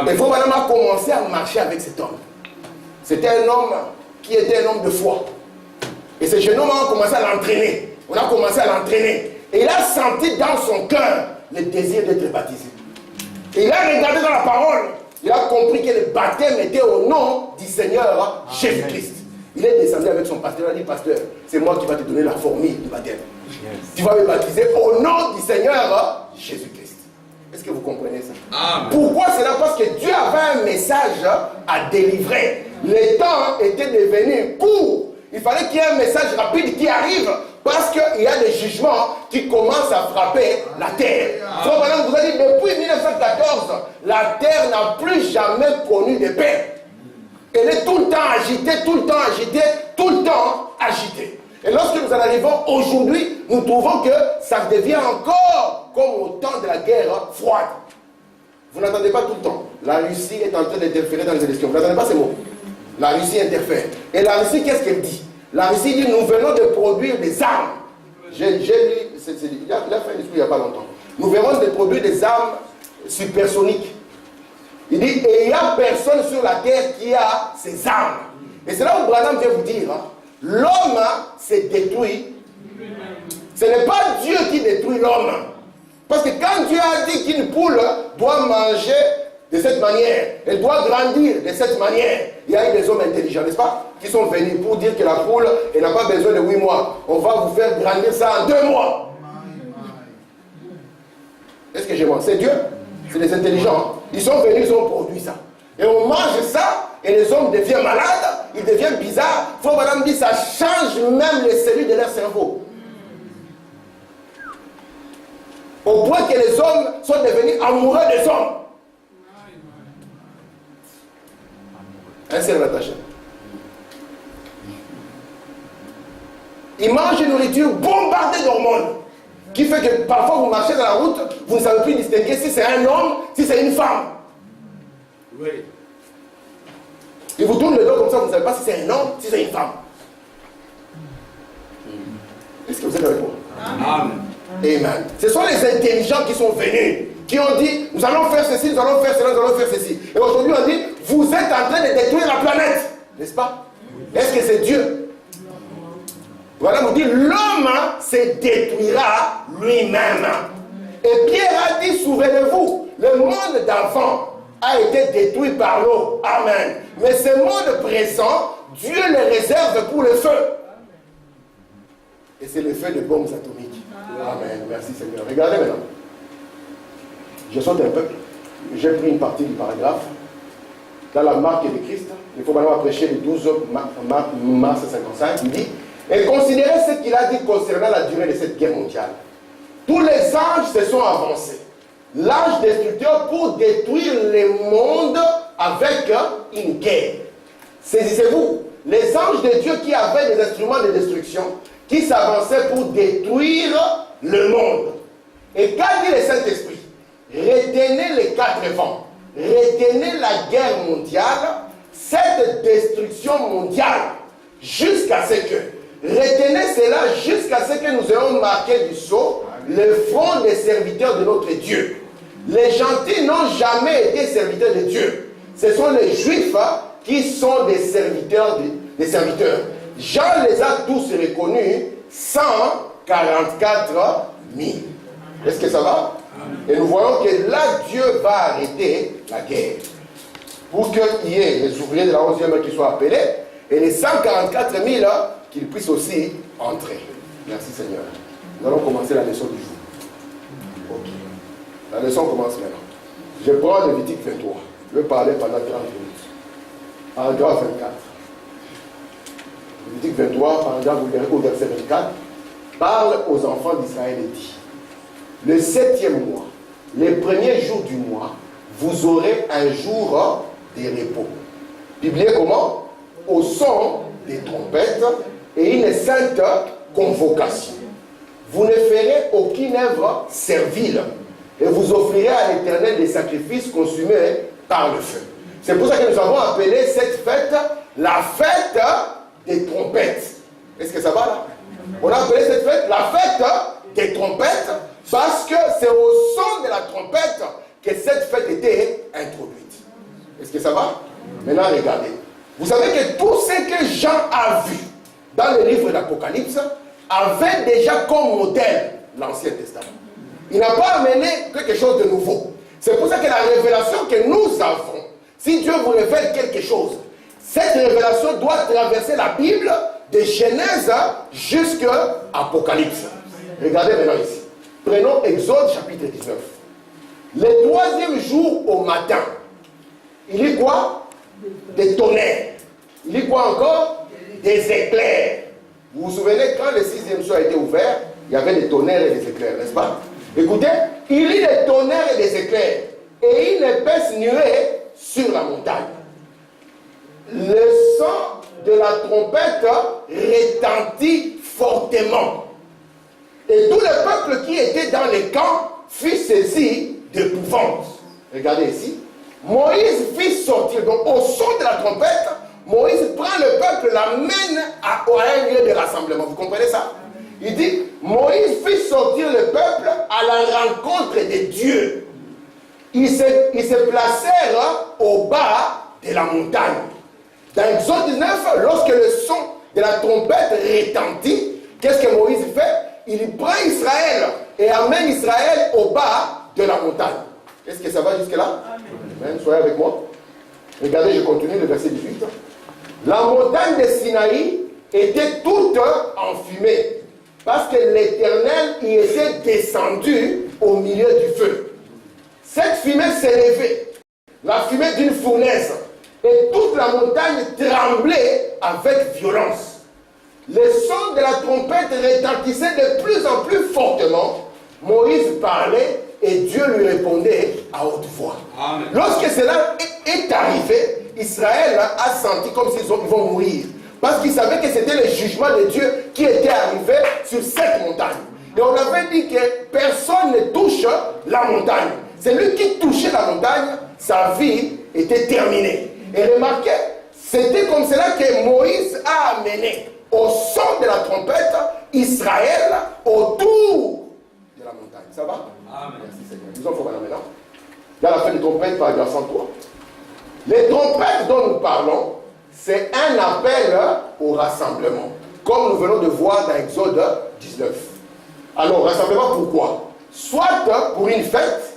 Mais Frère Branham a commencé à marcher avec cet homme. C'était un homme qui était un homme de foi. Et ce jeune homme a commencé à l'entraîner. On a commencé à l'entraîner. Et il a senti dans son cœur le désir d'être baptisé. Et il a regardé dans la parole. Il a compris que le baptême était au nom du Seigneur Jésus-Christ. Il est descendu avec son pasteur. Il a dit, pasteur, c'est moi qui va te donner la formule du baptême. Tu vas me baptiser au nom du Seigneur Jésus-Christ. Est-ce que vous comprenez ça? Amen. Pourquoi c'est là? Parce que Dieu avait un message à délivrer. Le temps était devenu court. Il fallait qu'il y ait un message rapide qui arrive. Parce qu'il y a des jugements qui commencent à frapper la terre. Frère Branham vous a dit, depuis 1914, la terre n'a plus jamais connu de paix. Elle est tout le temps agitée, tout le temps agitée, tout le temps agitée. Et lorsque nous en arrivons aujourd'hui, nous trouvons que ça devient encore comme au temps de la guerre froide. Vous n'entendez pas tout le temps. La Russie est en train d'interférer dans les élections. Vous n'entendez pas ces mots? La Russie interfère. Et la Russie, qu'est-ce qu'elle dit? La Russie dit, nous venons de produire des armes. J'ai lu, il a fait un discours il n'y a pas longtemps. Nous venons de produire des armes supersoniques. Il dit, et il n'y a personne sur la terre qui a ses armes. Et c'est là où Branham vient vous dire, hein, l'homme s'est détruit. Ce n'est pas Dieu qui détruit l'homme. Parce que quand Dieu a dit qu'une poule doit manger de cette manière, elle doit grandir de cette manière, il y a eu des hommes intelligents, n'est-ce pas, qui sont venus pour dire que la poule, elle n'a pas besoin de 8 mois. On va vous faire grandir ça en 2 mois. Est-ce que je mens? C'est Dieu. C'est des intelligents. Ils sont venus, ils ont produit ça. Et on mange ça, et les hommes deviennent malades, ils deviennent bizarres. Il faut madame dire, ça change même les cellules de leur cerveau. Au point que les hommes sont devenus amoureux des hommes. Un seul rattaché. Ils mangent une nourriture bombardée d'hormones, qui fait que parfois vous marchez dans la route, vous ne savez plus distinguer si c'est un homme, si c'est une femme. Oui. Ils vous tournent le dos comme ça, vous ne savez pas si c'est un homme, si c'est une femme. Est-ce que vous êtes avec moi? Amen. Amen. Ce sont les intelligents qui sont venus, qui ont dit, nous allons faire ceci, nous allons faire cela, nous allons faire ceci. Et aujourd'hui on dit, vous êtes en train de détruire la planète. N'est-ce pas? Est-ce que c'est Dieu? Voilà, on dit, l'homme se détruira lui-même. Et Pierre a dit, souvenez-vous, le monde d'avant a été détruit par l'eau. Amen. Mais ce monde présent, Dieu le réserve pour le feu. Et c'est le feu de bombes atomiques. Amen. Merci Seigneur. Regardez maintenant. Je saute un peu. J'ai pris une partie du paragraphe. Dans la marque de Christ, il faut maintenant prêcher le 12 mars 55. Il dit, et considérez ce qu'il a dit concernant la durée de cette guerre mondiale. Tous les anges se sont avancés. L'ange destructeur pour détruire le monde avec une guerre. Saisissez-vous, les anges de Dieu qui avaient des instruments de destruction, qui s'avançaient pour détruire le monde. Et qu'a dit le Saint-Esprit? Retenez les 4 vents, retenez la guerre mondiale, cette destruction mondiale, jusqu'à ce que, retenez cela jusqu'à ce que nous ayons marqué du sceau le front des serviteurs de notre Dieu. Les gentils n'ont jamais été serviteurs de Dieu. Ce sont les juifs qui sont des serviteurs. Jean les a tous reconnus, 144 000. Est-ce que ça va? Et nous voyons que là, Dieu va arrêter la guerre. Pour qu'il y ait les ouvriers de la 11e qui soient appelés, et les 144 000 qu'ils puissent aussi entrer. Merci Seigneur. Nous allons commencer la leçon du jour. Ok. La leçon commence maintenant. Je prends Lévitique 23. Je vais parler pendant 30 minutes. Paragraphe 24. Lévitique 23, paragraphe au verset 24, parle aux enfants d'Israël et dit, le 7e mois, les premiers jours du mois, vous aurez un jour de repos. Publié comment? Au son des trompettes et une sainte convocation. Vous ne ferez aucune œuvre servile et vous offrirez à l'Éternel des sacrifices consumés par le feu. C'est pour ça que nous avons appelé cette fête la fête des trompettes. Est-ce que ça va là? On a appelé cette fête la fête des trompettes parce que c'est au son de la trompette que cette fête était introduite. Est-ce que ça va? Maintenant regardez. Vous savez que tout ce que Jean a vu dans le livre d'Apocalypse avait déjà comme modèle l'Ancien Testament. Il n'a pas amené quelque chose de nouveau. C'est pour ça que la révélation que nous avons, si Dieu vous révèle quelque chose, cette révélation doit traverser la Bible de Genèse jusqu'à Apocalypse. Regardez maintenant ici. Prenons Exode chapitre 19. Le 3e jour au matin, il y a quoi? Des tonnerres. Il y a quoi encore? Des éclairs. Vous vous souvenez, quand le 6e jour a été ouvert, il y avait des tonnerres et des éclairs, n'est-ce pas? Écoutez, il y a des tonnerres et des éclairs, et une épaisse nuée sur la montagne. Le son de la trompette retentit fortement. Et tout le peuple qui était dans les camps fut saisi d'épouvante. Regardez ici. Moïse fit sortir, donc au son de la trompette, Moïse prend le peuple, l'amène à un lieu de rassemblement. Vous comprenez ça? Il dit, Moïse fit sortir le peuple à la rencontre de Dieu. ils se placèrent au bas de la montagne. Dans Exode 19, lorsque le son de la trompette retentit, qu'est-ce que Moïse fait? Il prend Israël et amène Israël au bas de la montagne. Est-ce que ça va jusque-là? Amen. Soyez avec moi. Regardez, je continue le verset 18. La montagne de Sinaï était toute enfumée, parce que l'Éternel y était descendu au milieu du feu. Cette fumée s'élevait, la fumée d'une fournaise, et toute la montagne tremblait avec violence. Le son de la trompette retentissait de plus en plus fortement. Moïse parlait et Dieu lui répondait à haute voix. Amen. Lorsque cela est arrivé, Israël a senti comme s'ils vont mourir. Parce qu'ils savaient que c'était le jugement de Dieu qui était arrivé sur cette montagne. Et on avait dit que personne ne touche la montagne. C'est lui qui touchait la montagne, sa vie était terminée. Et remarquez, c'était comme cela que Moïse a amené au son de la trompette Israël autour de la montagne. Ça va? Amen. Merci Seigneur. Nous en faut maintenant. Dans la fin de trompette, paragraphe 103. Les trompettes dont nous parlons, c'est un appel au rassemblement, comme nous venons de voir dans Exode 19. Alors, rassemblement pourquoi? Soit pour une fête,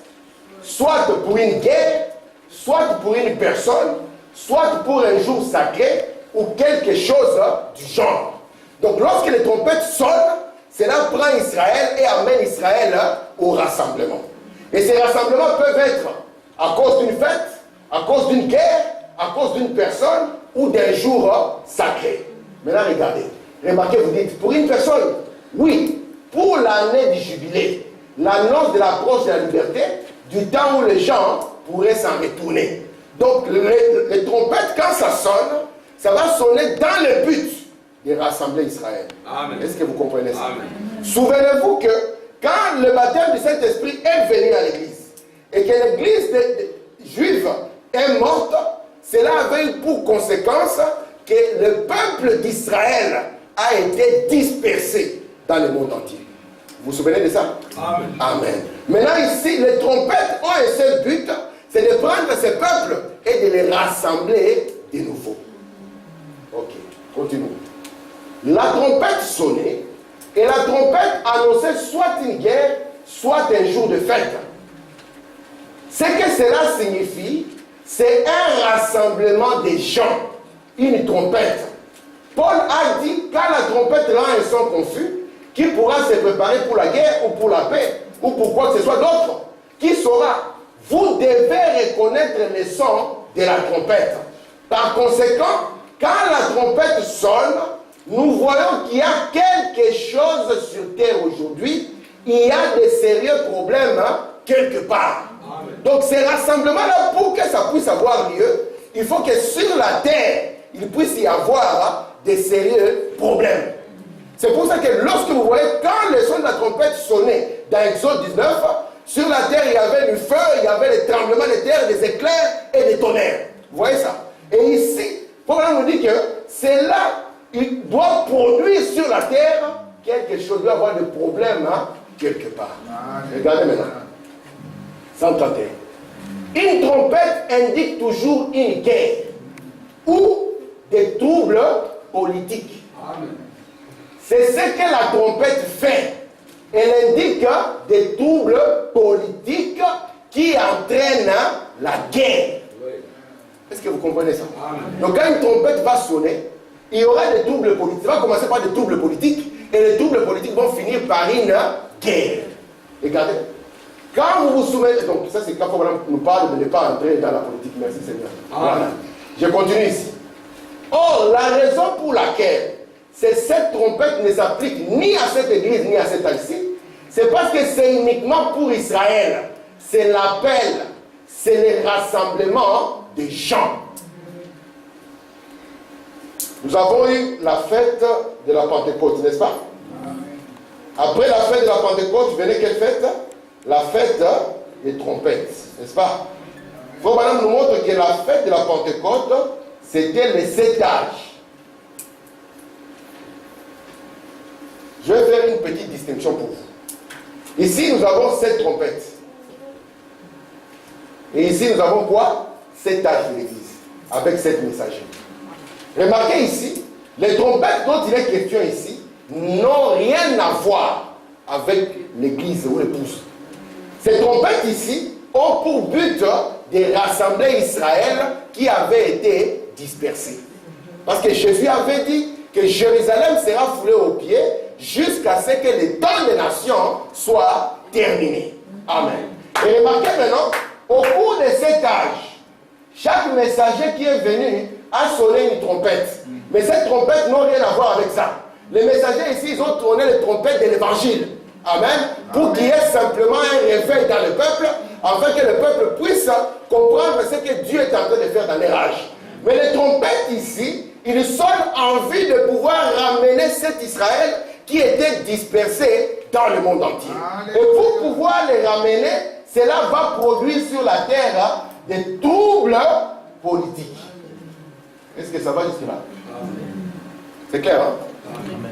soit pour une guerre, soit pour une personne, soit pour un jour sacré, ou quelque chose du genre. Donc, lorsque les trompettes sonnent, cela prend Israël et amène Israël au rassemblement. Et ces rassemblements peuvent être à cause d'une fête, à cause d'une guerre, à cause d'une personne ou d'un jour sacré. Maintenant, regardez. Remarquez, vous dites, pour une personne, oui, pour l'année du jubilé, l'annonce de l'approche de la liberté, du temps où les gens pourraient s'en retourner. Donc, les trompettes, quand ça sonne, ça va sonner dans le but de rassembler Israël. Est-ce que vous comprenez ça? Souvenez-vous que quand le baptême du Saint-Esprit est venu à l'église et que l'église juive est morte, cela avait eu pour conséquence que le peuple d'Israël a été dispersé dans le monde entier. Vous vous souvenez de ça? Amen. Amen. Maintenant ici, les trompettes ont un seul but, c'est de prendre ces peuples et de les rassembler de nouveau. Ok, continuons. La trompette sonnait et la trompette annonçait soit une guerre, soit un jour de fête. Ce que cela signifie, c'est un rassemblement des gens, une trompette. Paul a dit, quand la trompette rend un son confus, qui pourra se préparer pour la guerre ou pour la paix, ou pour quoi que ce soit d'autre? Qui saura? Vous devez reconnaître le son de la trompette. Par conséquent, quand la trompette sonne, nous voyons qu'il y a quelque chose sur terre aujourd'hui. Il y a des sérieux problèmes quelque part. Amen. Donc ces rassemblements-là, pour que ça puisse avoir lieu, il faut que sur la terre, il puisse y avoir des sérieux problèmes. C'est pour ça que lorsque vous voyez, quand le son de la trompette sonnait dans Exode 19, sur la terre, il y avait du feu, il y avait des tremblements de terre, des éclairs et des tonnerres. Vous voyez ça? Et ici, Paul nous dit que c'est là, il doit produire sur la terre quelque chose, il doit avoir des problèmes quelque part. Regardez maintenant. 131. Une trompette indique toujours une guerre ou des troubles politiques. Amen. C'est ce que la trompette fait. Elle indique des troubles politiques qui entraînent la guerre. Est-ce que vous comprenez ça? Amen. Donc quand une trompette va sonner, il y aura des troubles politiques. Ça va commencer par des troubles politiques et les troubles politiques vont finir par une guerre. Regardez. Quand vous vous souvenez, donc ça c'est quand on nous parle de ne pas entrer dans la politique. Merci Seigneur. Voilà. Je continue ici. Or, la raison pour laquelle cette trompette ne s'applique ni à cette église ni à cette ici, c'est parce que c'est uniquement pour Israël. C'est l'appel, c'est le rassemblement des gens. Nous avons eu la fête de la Pentecôte, n'est-ce pas? Après la fête de la Pentecôte, venez quelle fête? La fête des trompettes, n'est-ce pas? Il faut maintenant nous montrer que la fête de la Pentecôte, c'était les 7 âges. Je vais faire une petite distinction pour vous. Ici, nous avons 7 trompettes. Et ici, nous avons quoi? 7 âges de l'Église, avec 7 messagers. Remarquez ici, les trompettes dont il est question ici n'ont rien à voir avec l'Église ou l'épouse. Ces trompettes ici ont pour but de rassembler Israël qui avait été dispersé. Parce que Jésus avait dit que Jérusalem sera foulée aux pieds jusqu'à ce que le temps des nations soit terminé. Amen. Et remarquez maintenant, au cours de cet âge, chaque messager qui est venu a sonné une trompette. Mais cette trompette n'a rien à voir avec ça. Les messagers ici, ils ont tourné les trompettes de l'évangile. Amen. Pour qu'il y ait simplement un réveil dans le peuple, afin que le peuple puisse comprendre ce que Dieu est en train de faire dans les âges. Mais les trompettes ici, ils sonnent en vue de pouvoir ramener cet Israël qui était dispersé dans le monde entier. Et pour pouvoir les ramener, cela va produire sur la terre des troubles politiques. Est-ce que ça va jusque-là? C'est clair, hein? Amen.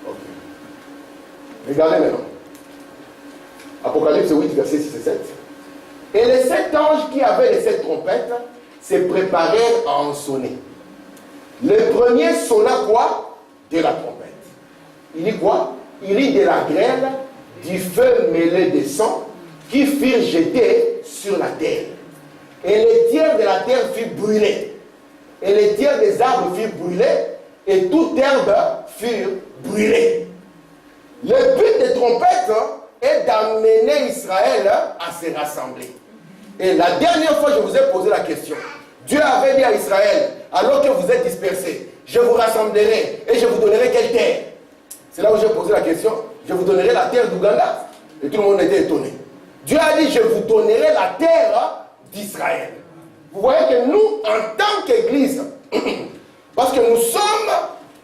Okay. Regardez maintenant. Apocalypse 8, verset 6 et 7. Et les 7 anges qui avaient les 7 trompettes se préparèrent à en sonner. Le premier sonna quoi? De la trompette. Il dit quoi? Il dit de la grêle, du feu mêlé de sang, qui furent jetés sur la terre. Et les tiers de la terre furent brûlés. Et les tiers des arbres furent brûlés. Et toute herbe furent brûlées. Le but des trompettes est d'amener Israël à se rassembler. Et la dernière fois, je vous ai posé la question. Dieu avait dit à Israël, alors que vous êtes dispersés, je vous rassemblerai et je vous donnerai quelle terre? C'est là où j'ai posé la question. Je vous donnerai la terre d'Ouganda. Et tout le monde était étonné. Dieu a dit, je vous donnerai la terre d'Israël. Vous voyez que nous, en tant qu'Église, parce que nous sommes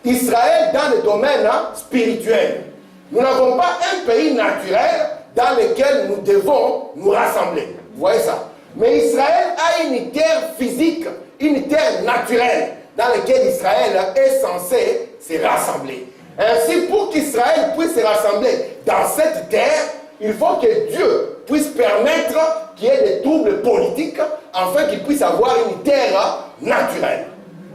Israël dans le domaine spirituel. Nous n'avons pas un pays naturel dans lequel nous devons nous rassembler. Vous voyez ça? Mais Israël a une terre physique, une terre naturelle dans laquelle Israël est censé se rassembler. Ainsi, pour qu'Israël puisse se rassembler dans cette terre, il faut que Dieu puisse permettre qu'il y ait des troubles politiques afin qu'il puisse avoir une terre naturelle.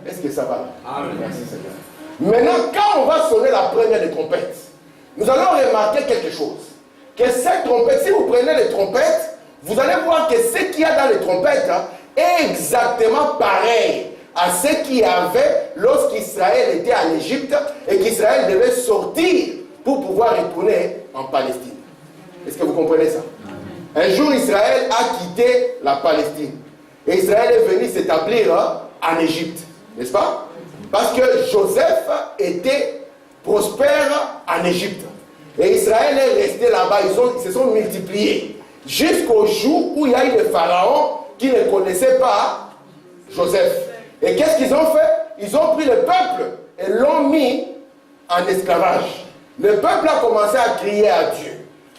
Est-ce que ça va? Amen. Merci Seigneur. Maintenant, quand on va sonner la première des trompettes, nous allons remarquer quelque chose. Que cette trompette, si vous prenez les trompettes, vous allez voir que ce qu'il y a dans les trompettes est exactement pareil à ce qu'il y avait lorsqu'Israël était en Égypte et qu'Israël devait sortir pour pouvoir retourner en Palestine. Est-ce que vous comprenez ça? Un jour, Israël a quitté la Palestine. Et Israël est venu s'établir en Égypte. N'est-ce pas? Parce que Joseph était prospère en Égypte. Et Israël est resté là-bas. Ils se sont multipliés. Jusqu'au jour où il y a eu le pharaon qui ne connaissait pas Joseph. Et qu'est-ce qu'ils ont fait? Ils ont pris le peuple et l'ont mis en esclavage. Le peuple a commencé à crier à Dieu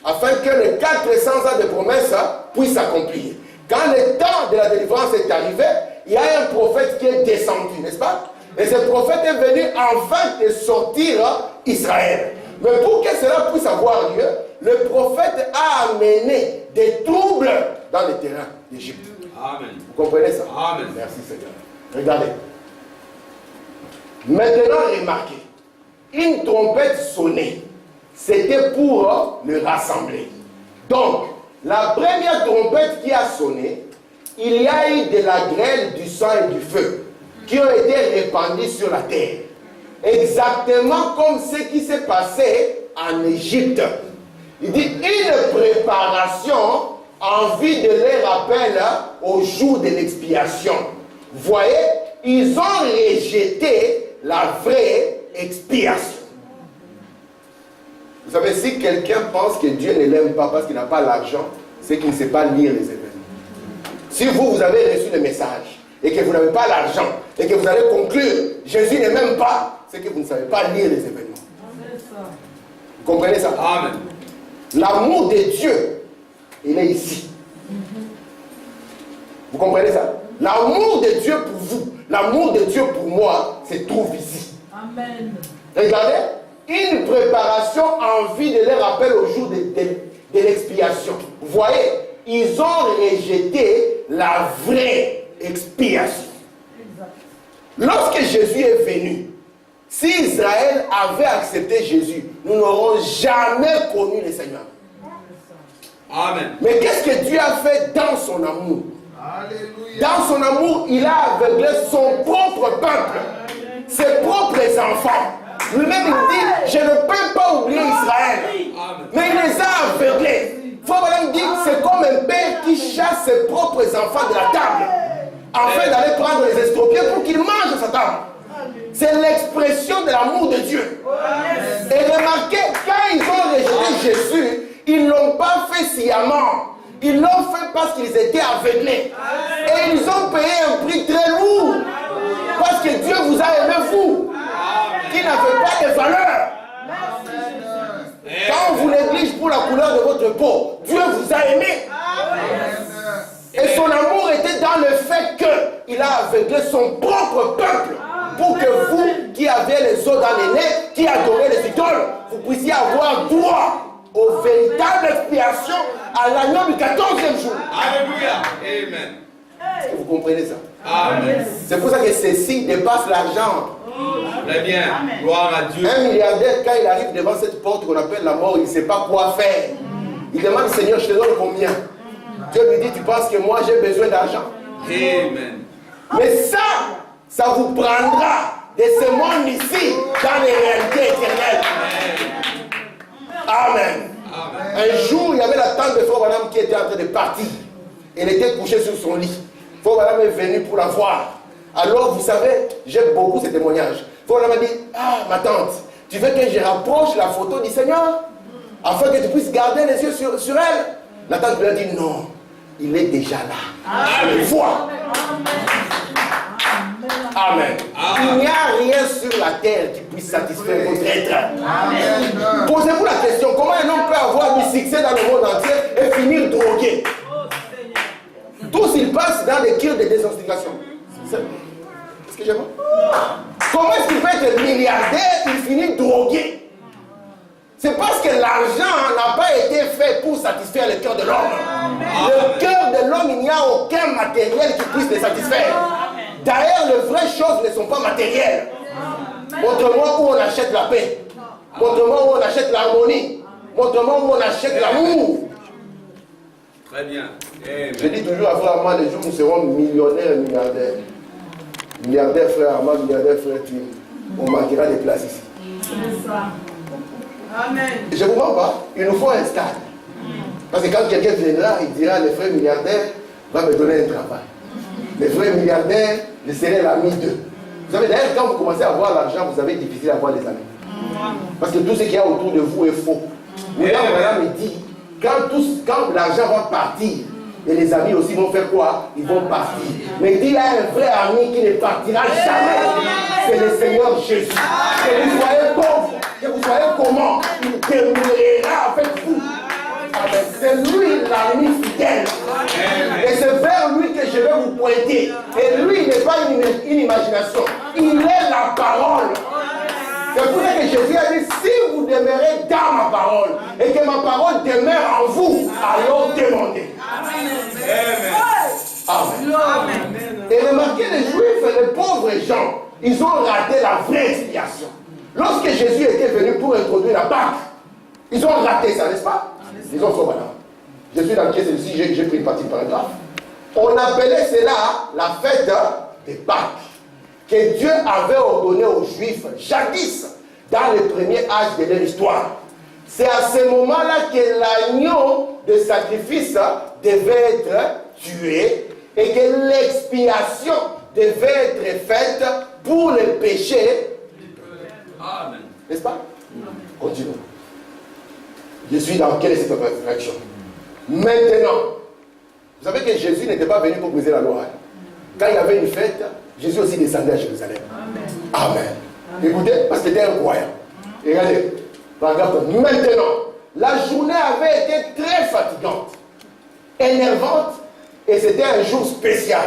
afin que les 400 ans de promesses puissent s'accomplir. Quand le temps de la délivrance est arrivé, il y a un prophète qui est descendu, n'est-ce pas? Et ce prophète est venu enfin de sortir Israël. Mais pour que cela puisse avoir lieu, le prophète a amené des troubles dans les terrains d'Égypte. Amen. Vous comprenez ça? Amen. Merci Seigneur. Regardez. Maintenant, remarquez. Une trompette sonnée. C'était pour le rassembler. Donc, la première trompette qui a sonné, il y a eu de la grêle, du sang et du feu qui ont été répandus sur la terre. Exactement comme ce qui s'est passé en Égypte. Il dit une préparation en vue de les rappeler au jour de l'expiation. Vous voyez, ils ont rejeté la vraie expiation. Vous savez, si quelqu'un pense que Dieu ne l'aime pas parce qu'il n'a pas l'argent, c'est qu'il ne sait pas lire les événements. Si vous avez reçu le message et que vous n'avez pas l'argent et que vous allez conclure Jésus ne m'aime pas, c'est que vous ne savez pas lire les événements. Vous comprenez ça? Amen. L'amour de Dieu, il est ici. Vous comprenez ça? L'amour de Dieu pour vous, l'amour de Dieu pour moi, se trouve ici. Amen. Regardez, une préparation en vue de les rappeler au jour de l'expiation. Vous voyez, ils ont rejeté la vraie expiation. Lorsque Jésus est venu, si Israël avait accepté Jésus, nous n'aurons jamais connu le Seigneur. Amen. Mais qu'est-ce que Dieu a fait dans son amour? Alléluia. Dans son amour, il a aveuglé son propre peuple, ses propres enfants. Lui-même, il dit, je ne peux pas oublier Israël. Amen. Mais il les a aveuglés. Il faut vraiment dire que c'est comme un père qui chasse ses propres enfants de la table, afin d'aller prendre les estropiés pour qu'ils mangent à sa table. C'est l'expression de l'amour de Dieu. Et remarquez, quand ils ont rejeté Jésus, ils ne l'ont pas fait sciemment. Ils l'ont fait parce qu'ils étaient aveuglés. Et ils ont payé un prix très lourd. Parce que Dieu vous a aimé, vous, qui n'avez pas de valeur. Quand on vous néglige pour la couleur de votre peau, Dieu vous a aimé. Et son amour était dans le fait qu'il a aveuglé son propre peuple pour que vous, qui avez les os dans les nez, qui adorez les idoles, vous puissiez avoir droit aux véritables expiations à l'agneau du 14e jour. Alléluia. Amen. Est-ce que vous comprenez ça? Amen. C'est pour ça que ceci dépasse l'argent. Très bien. Gloire à Dieu. Un milliardaire, quand il arrive devant cette porte qu'on appelle la mort, il ne sait pas quoi faire. Il demande, Seigneur, je te donne combien? Dieu lui dit, tu penses que moi j'ai besoin d'argent? Amen. Mais ça vous prendra de ce monde ici dans les réalités éternelles. Amen. Amen. Un jour, il y avait la tante de Frère Branham qui était en train de partir. Elle était couchée sur son lit. Frère Branham est venu pour la voir. Alors, vous savez, j'aime beaucoup ces témoignages. Frère Branham a dit, ah, ma tante, tu veux que je rapproche la photo du Seigneur afin que tu puisses garder les yeux sur elle? La tante lui a dit, non, il est déjà là. Je le vois. Amen. Il n'y a rien sur la terre qui puisse satisfaire votre être. Posez-vous la question, comment un homme peut avoir du succès dans le monde entier et finir drogué? Tous ils passent dans des cures de désintoxication. Est-ce que j'ai bon? Comment est-ce qu'il peut être milliardaire et finir drogué? C'est parce que l'argent n'a pas été fait pour satisfaire le cœur de l'homme. Le cœur de l'homme, il n'y a aucun matériel qui puisse le satisfaire. D'ailleurs, les vraies choses ne sont pas matérielles. Montre-moi où on achète la paix. Montre-moi où on achète l'harmonie. Montre-moi où on achète l'amour. Très bien. Amen. Je dis toujours à frère Armand, les jours où nous serons millionnaires et milliardaires. Milliardaire frère Armand, milliardaire frère Tim. On manquera des places ici. Amen. Je ne vous mens pas, il nous faut un stade. Parce que quand quelqu'un viendra, il dira, le frère milliardaire va me donner un travail. Le frère milliardaire, je serai l'ami d'eux. Vous savez, d'ailleurs, quand vous commencez à avoir l'argent, vous avez difficile à avoir des amis. Parce que tout ce qu'il y a autour de vous est faux. Mais là, madame me dit, quand l'argent va partir, et les amis aussi vont faire quoi? Ils vont partir. Mais il y a un vrai ami qui ne partira jamais. C'est le Seigneur Jésus. Que vous soyez pauvre, que vous soyez comment, il demeurera avec vous. C'est lui l'ami fidèle. Et c'est vers lui que je vais vous pointer. Et lui, il n'est pas une imagination. Il est la parole. C'est pour ça que Jésus a dit, si vous demeurez dans ma parole et que ma parole demeure en vous, alors demandez. Amen. Et remarquez, les Juifs et les pauvres gens, ils ont raté la vraie expiation. Lorsque Jésus était venu pour introduire la Pâque, ils ont raté ça, n'est-ce pas? Ils ont fait voilà. Je suis dans le pièce ici, j'ai pris une partie du paragraphe. On appelait cela la fête des Pâques, que Dieu avait ordonné aux Juifs jadis, dans le premier âge de leur histoire. C'est à ce moment-là que l'agneau de sacrifice devait être tué et que l'expiation devait être faite pour les péchés. Amen. N'est-ce pas? Continuons. Je suis dans quelle est cette réaction? Maintenant, vous savez que Jésus n'était pas venu pour briser la loi. Quand il y avait une fête, Jésus aussi descendait à Jérusalem. Amen. Écoutez, parce que c'était un croyant. Et regardez, paragraphe. Maintenant, la journée avait été très fatigante, énervante, et c'était un jour spécial.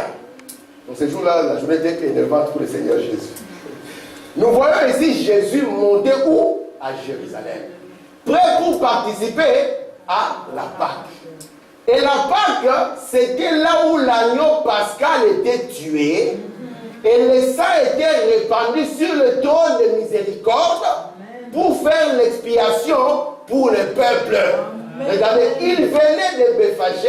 Donc ce jour-là, la journée était énervante pour le Seigneur Jésus. Nous voyons ici Jésus monter où? À Jérusalem. Prêt pour participer à la Pâque. Et la Pâque, c'était là où l'agneau pascal était tué. Et le sang était répandu sur le trône de miséricorde pour faire l'expiation pour le peuple. Regardez, il venait de Bethphagée.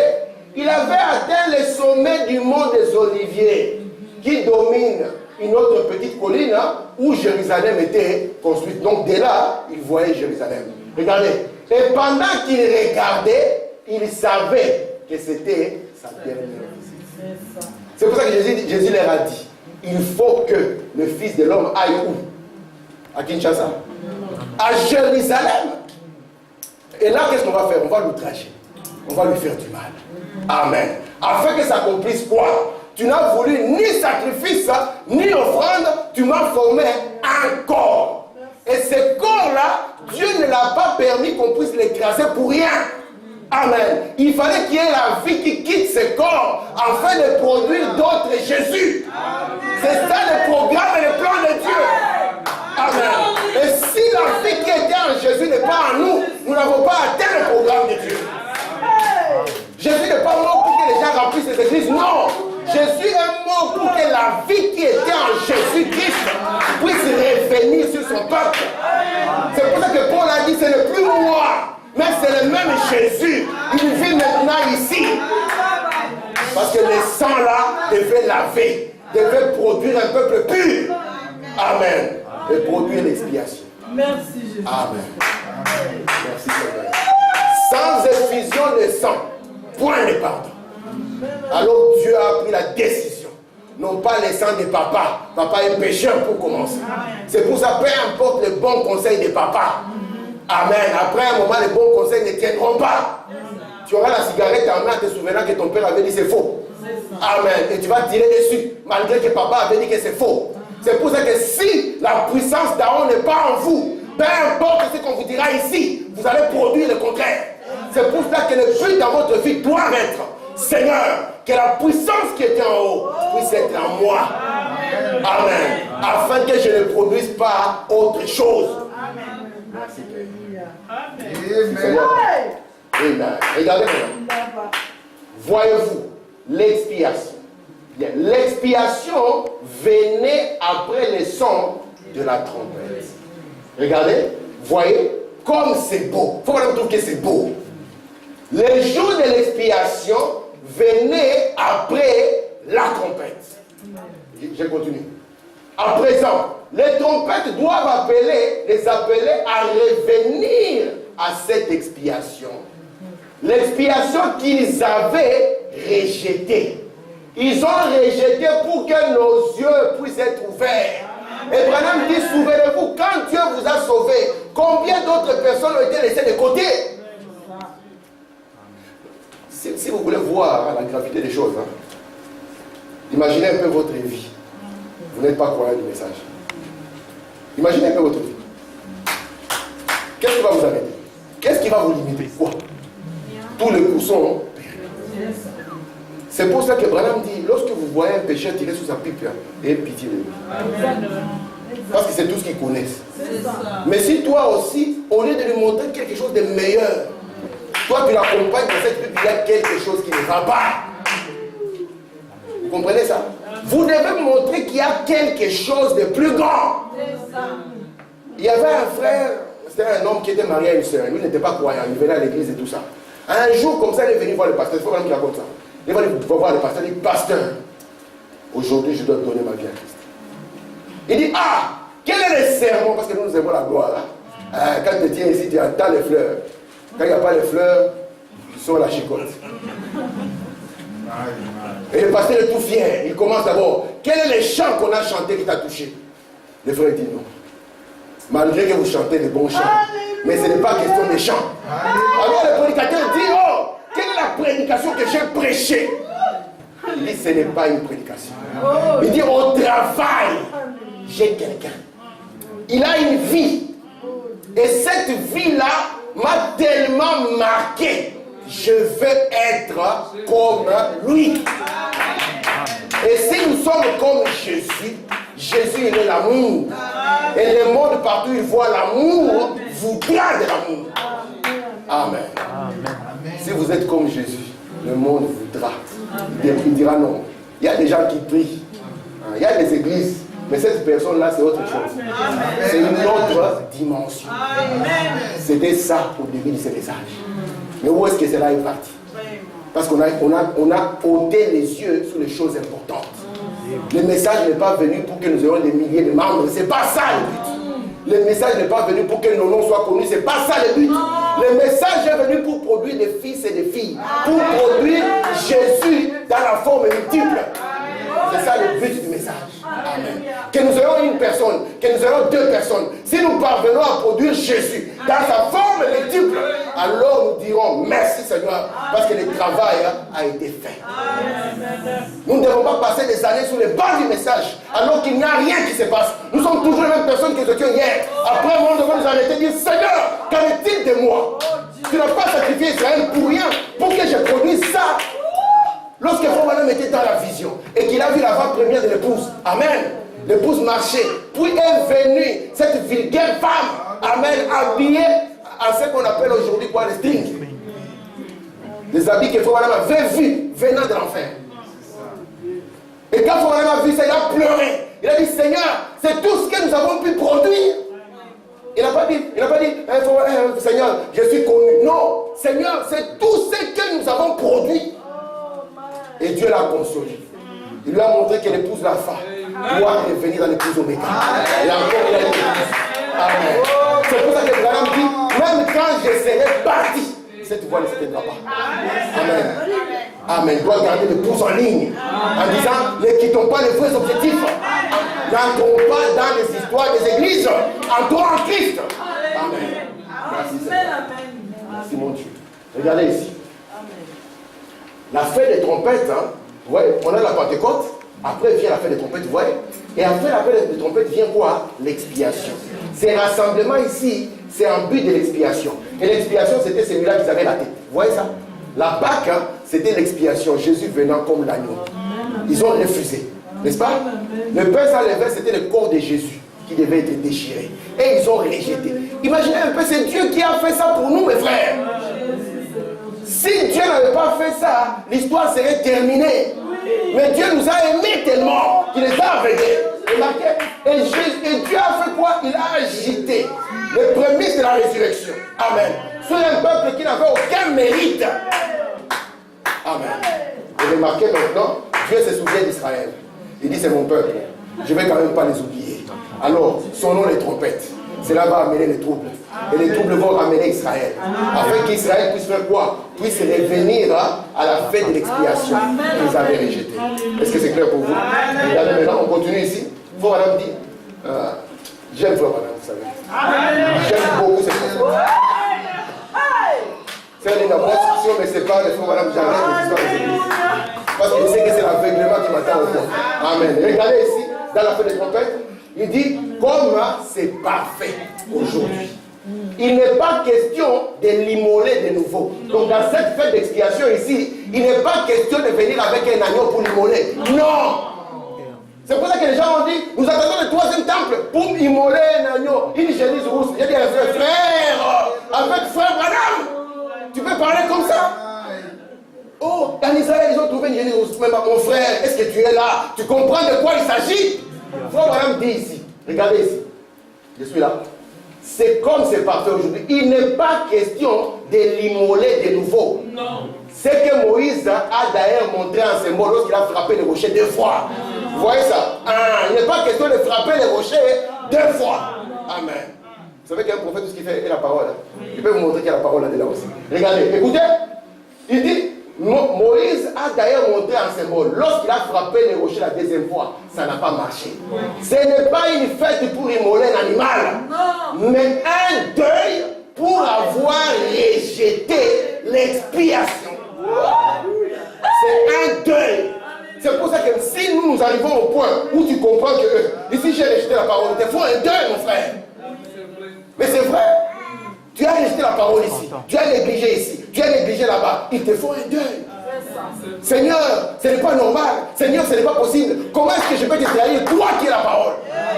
Il avait atteint le sommet du mont des Oliviers qui domine une autre petite colline où Jérusalem était construite. Donc dès là, il voyait Jérusalem. Regardez. Et pendant qu'il regardait, il savait que c'était sa dernière visite. C'est pour ça que Jésus leur a dit, il faut que le Fils de l'homme aille où? À Kinshasa? À Jérusalem. Et là, qu'est-ce qu'on va faire? On va l'outrager. On va lui faire du mal. Amen. Afin que ça accomplisse quoi? Tu n'as voulu ni sacrifice, ni offrande, tu m'as formé un corps. Et ce corps-là, Dieu ne l'a pas permis qu'on puisse l'écraser pour rien. Amen. Il fallait qu'il y ait la vie qui quitte ce corps afin de produire d'autres Jésus. C'est ça le programme et le plan de Dieu. Amen. Et si la vie qui était en Jésus n'est pas en nous, nous n'avons pas atteint le programme de Dieu. Jésus n'est pas mort pour que les gens remplissent les églises. Non. Jésus est mort pour que la vie qui était en Jésus-Christ puisse revenir sur son peuple. C'est pour ça que Paul a dit, ce n'est plus moi, mais c'est le même Jésus. Il vit maintenant ici. Parce que le sang là devait laver, devait produire un peuple pur. Amen. Et produire l'expiation. Merci Jésus. Amen. Merci Seigneur. Sans effusion de sang, point de pardon. Alors Dieu a pris la décision. Non pas les sangs de papa. Papa est pécheur pour commencer. C'est pour ça, peu importe le bon conseil de papa. Amen. Après un moment, les bons conseils ne tiendront pas. Tu auras la cigarette en main en te souvenant que ton père avait dit c'est faux. Amen. Et tu vas tirer dessus, malgré que papa avait dit que c'est faux. C'est pour ça que si la puissance d'Aaron n'est pas en vous, peu importe ce qu'on vous dira ici, vous allez produire le contraire. C'est pour ça que le but dans votre vie doit être, Seigneur, que la puissance qui était en haut puisse être en moi. Amen. Afin que je ne produise pas autre chose. Merci Père. Amen. Amen. Regardez maintenant. Voyez-vous l'expiation. L'expiation venait après le son de la trompette. Regardez, voyez, comme c'est beau. Il faut vraiment trouver que c'est beau. Le jour de l'expiation venait après la trompette. Je continue. À présent, les trompettes doivent les appeler à revenir à cette expiation. L'expiation qu'ils avaient rejetée. Ils ont rejeté pour que nos yeux puissent être ouverts. Et Branham dit, souvenez-vous, quand Dieu vous a sauvé, combien d'autres personnes ont été laissées de côté? Si vous voulez voir la gravité des choses, imaginez un peu votre vie. Vous n'êtes pas croyant du message. Imaginez un peu votre vie. Qu'est-ce qui va vous arrêter? Qu'est-ce qui va vous limiter? Quoi? Tous les coups sont perdus. C'est pour ça que Branham dit, lorsque vous voyez un pécheur tirer sous sa pipe, ayez pitié de lui. Parce que c'est tout ce qu'ils connaissent. Mais si toi aussi, au lieu de lui montrer quelque chose de meilleur, toi tu l'accompagnes dans cette pipe, il y a quelque chose qui ne va pas. Vous comprenez ça? Vous devez montrer qu'il y a quelque chose de plus grand. Il y avait un frère, c'était un homme qui était marié à une sœur. Lui n'était pas croyant, il venait à l'église et tout ça. Un jour comme ça, il est venu voir le pasteur. Il faut même qu'il raconte ça. Il va voir le pasteur, il dit, pasteur, aujourd'hui je dois donner ma vie à Christ. Il dit, ah, quel est le serment? Parce que nous aimons la gloire. Quand tu tiens ici, tu attends les fleurs. Quand il n'y a pas les fleurs, tu sors la chicotte. Et le pasteur est tout fier. Il commence d'abord, quel est le chant qu'on a chanté qui t'a touché? Le frère dit non. Malgré que vous chantez des bons chants. Mais ce n'est pas question de chant. Alors le prédicateur dit, oh, quelle est la prédication que j'ai prêchée? Il dit, ce n'est pas une prédication. Il dit, au travail, j'ai quelqu'un. Il a une vie. Et cette vie-là m'a tellement marqué. Je veux être comme lui. Et si nous sommes comme Jésus, Jésus il est l'amour. Et le monde partout il voit l'amour, voudra de l'amour. Amen. Si vous êtes comme Jésus, le monde voudra. Il dira non. Il y a des gens qui prient. Il y a des églises. Mais cette personne-là, c'est autre chose. C'est une autre dimension. C'était ça au début de ce message. Mais où est-ce que cela est parti? Parce qu'on a ôté les yeux sur les choses importantes. Le message n'est pas venu pour que nous ayons des milliers de membres. Ce n'est pas ça le but. Le message n'est pas venu pour que nos noms soient connus. Ce n'est pas ça le but. Le message est venu pour produire des fils et des filles. Pour produire Jésus dans la forme multiple. C'est ça le but du message. Amen. Que nous ayons une personne, que nous ayons deux personnes. Si nous parvenons à produire Jésus dans sa forme multiple, alors nous dirons merci Seigneur, parce que le travail a été fait. Nous ne devons pas passer des années sur les bancs du message, alors qu'il n'y a rien qui se passe. Nous sommes toujours les mêmes personnes que nous étions hier. Après, nous devons nous arrêter et dire Seigneur, qu'en est-il de moi? Tu n'as pas sacrifié Israël pour rien, pour que je produise ça. Lorsque Frère Branham était dans la vision et qu'il a vu la voix première de l'épouse, amen, l'épouse marchait, puis est venue cette vulgaire femme, amen, habillée en ce qu'on appelle aujourd'hui quoi, les strings. Les habits que Frère Branham avait vus venant de l'enfer. Et quand Frère Branham a vu ça, il a pleuré. Il a dit Seigneur, c'est tout ce que nous avons pu produire. Il n'a pas dit, Seigneur, je suis connu. Non, Seigneur, c'est tout ce que nous avons produit. Et Dieu l'a consolé. Il lui a montré que l'épouse de la femme doit revenir dans l'épouse Omega. Et encore il a dit Amen. C'est pour ça que Branham dit, même quand je serai parti, cette voix ne s'éteindra pas. Amen. Amen. Il doit garder l'épouse en ligne. En disant, ne quittons pas les vrais objectifs. N'entrons pas dans les histoires des églises. Entrons en Christ. Amen. Merci Seigneur. Merci mon Dieu. Regardez ici. La fête des trompettes, vous voyez, on a la Pentecôte, après vient la fête des trompettes, vous voyez. Et après la fête des trompettes vient quoi? L'expiation. Ces rassemblements ici, c'est un but de l'expiation. Et l'expiation, c'était celui-là qui avait la tête. Vous voyez ça? La Pâque, c'était l'expiation. Jésus venant comme l'agneau. Ils ont refusé. N'est-ce pas? Le pain sans levain, c'était le corps de Jésus qui devait être déchiré. Et ils ont rejeté. Imaginez un peu, c'est Dieu qui a fait ça pour nous, mes frères. Si Dieu n'avait pas fait ça, l'histoire serait terminée. Mais Dieu nous a aimés tellement qu'il les a aveuglés. Et Dieu a fait quoi? Il a agité les prémices de la résurrection. Amen. Sur un peuple qui n'avait aucun mérite. Amen. Et remarquez maintenant, Dieu se souvient d'Israël. Il dit c'est mon peuple. Je ne vais quand même pas les oublier. Alors, sonnons les trompettes. Cela va amener les troubles. Et les troubles vont ramener Israël. Afin qu'Israël puisse faire quoi? Puisse revenir à la fête de l'expiation qu'ils avaient rejetée. Est-ce que c'est clair pour vous? Regardez maintenant, on continue ici. Frère Branham dit, j'aime Frère Branham, vous savez. J'aime beaucoup cette personne. Faire des apôtres, si on me sépare de Frère Branham, j'arrête les histoires des églises. Parce que je sais que c'est l'aveuglement qui m'attend au fond. Amen. Regardez ici, dans la fête des trompettes, il dit, comme c'est parfait aujourd'hui. Il n'est pas question de l'immoler de nouveau. Donc dans cette fête d'expiation ici, il n'est pas question de venir avec un agneau pour l'immoler. Non. C'est pour ça que les gens ont dit, nous attendons le troisième temple pour immoler un agneau. Une génisse rousse. Il y a dit, frère, avec Frère Branham, tu peux parler comme ça? Oh, en Israël, ils ont trouvé une génisse rousse. Mais mon frère, est-ce que tu es là? Tu comprends de quoi il s'agit? Frère Branham dit ici, regardez ici, je suis là. C'est comme c'est parfait aujourd'hui. Il n'est pas question de l'immoler de nouveau. Non. C'est que Moïse a d'ailleurs montré en ce mot lorsqu'il a frappé le rocher 2 fois. Vous voyez ça? Il n'est pas question de frapper le rocher 2 fois. Amen. Vous savez qu'un prophète, tout ce qu'il fait est la parole. Je peux vous montrer qu'il y a la parole là-dedans aussi. Regardez, écoutez. Il dit, Moïse a d'ailleurs montré en ce mot, lorsqu'il a frappé le rocher la 2e fois, ça n'a pas marché. Ce n'est pas une fête pour immoler un animal, mais un deuil pour avoir rejeté l'expiation. C'est un deuil. C'est pour ça que si nous arrivons au point où tu comprends que ici j'ai rejeté la parole, il te faut un deuil, mon frère. Mais c'est vrai. Tu as rejeté la parole ici, tu as négligé ici, tu as négligé là-bas. Il te faut un deuil. Seigneur, ce n'est pas normal. Seigneur, ce n'est pas possible. Comment est-ce que je peux te trahir, toi qui es la parole?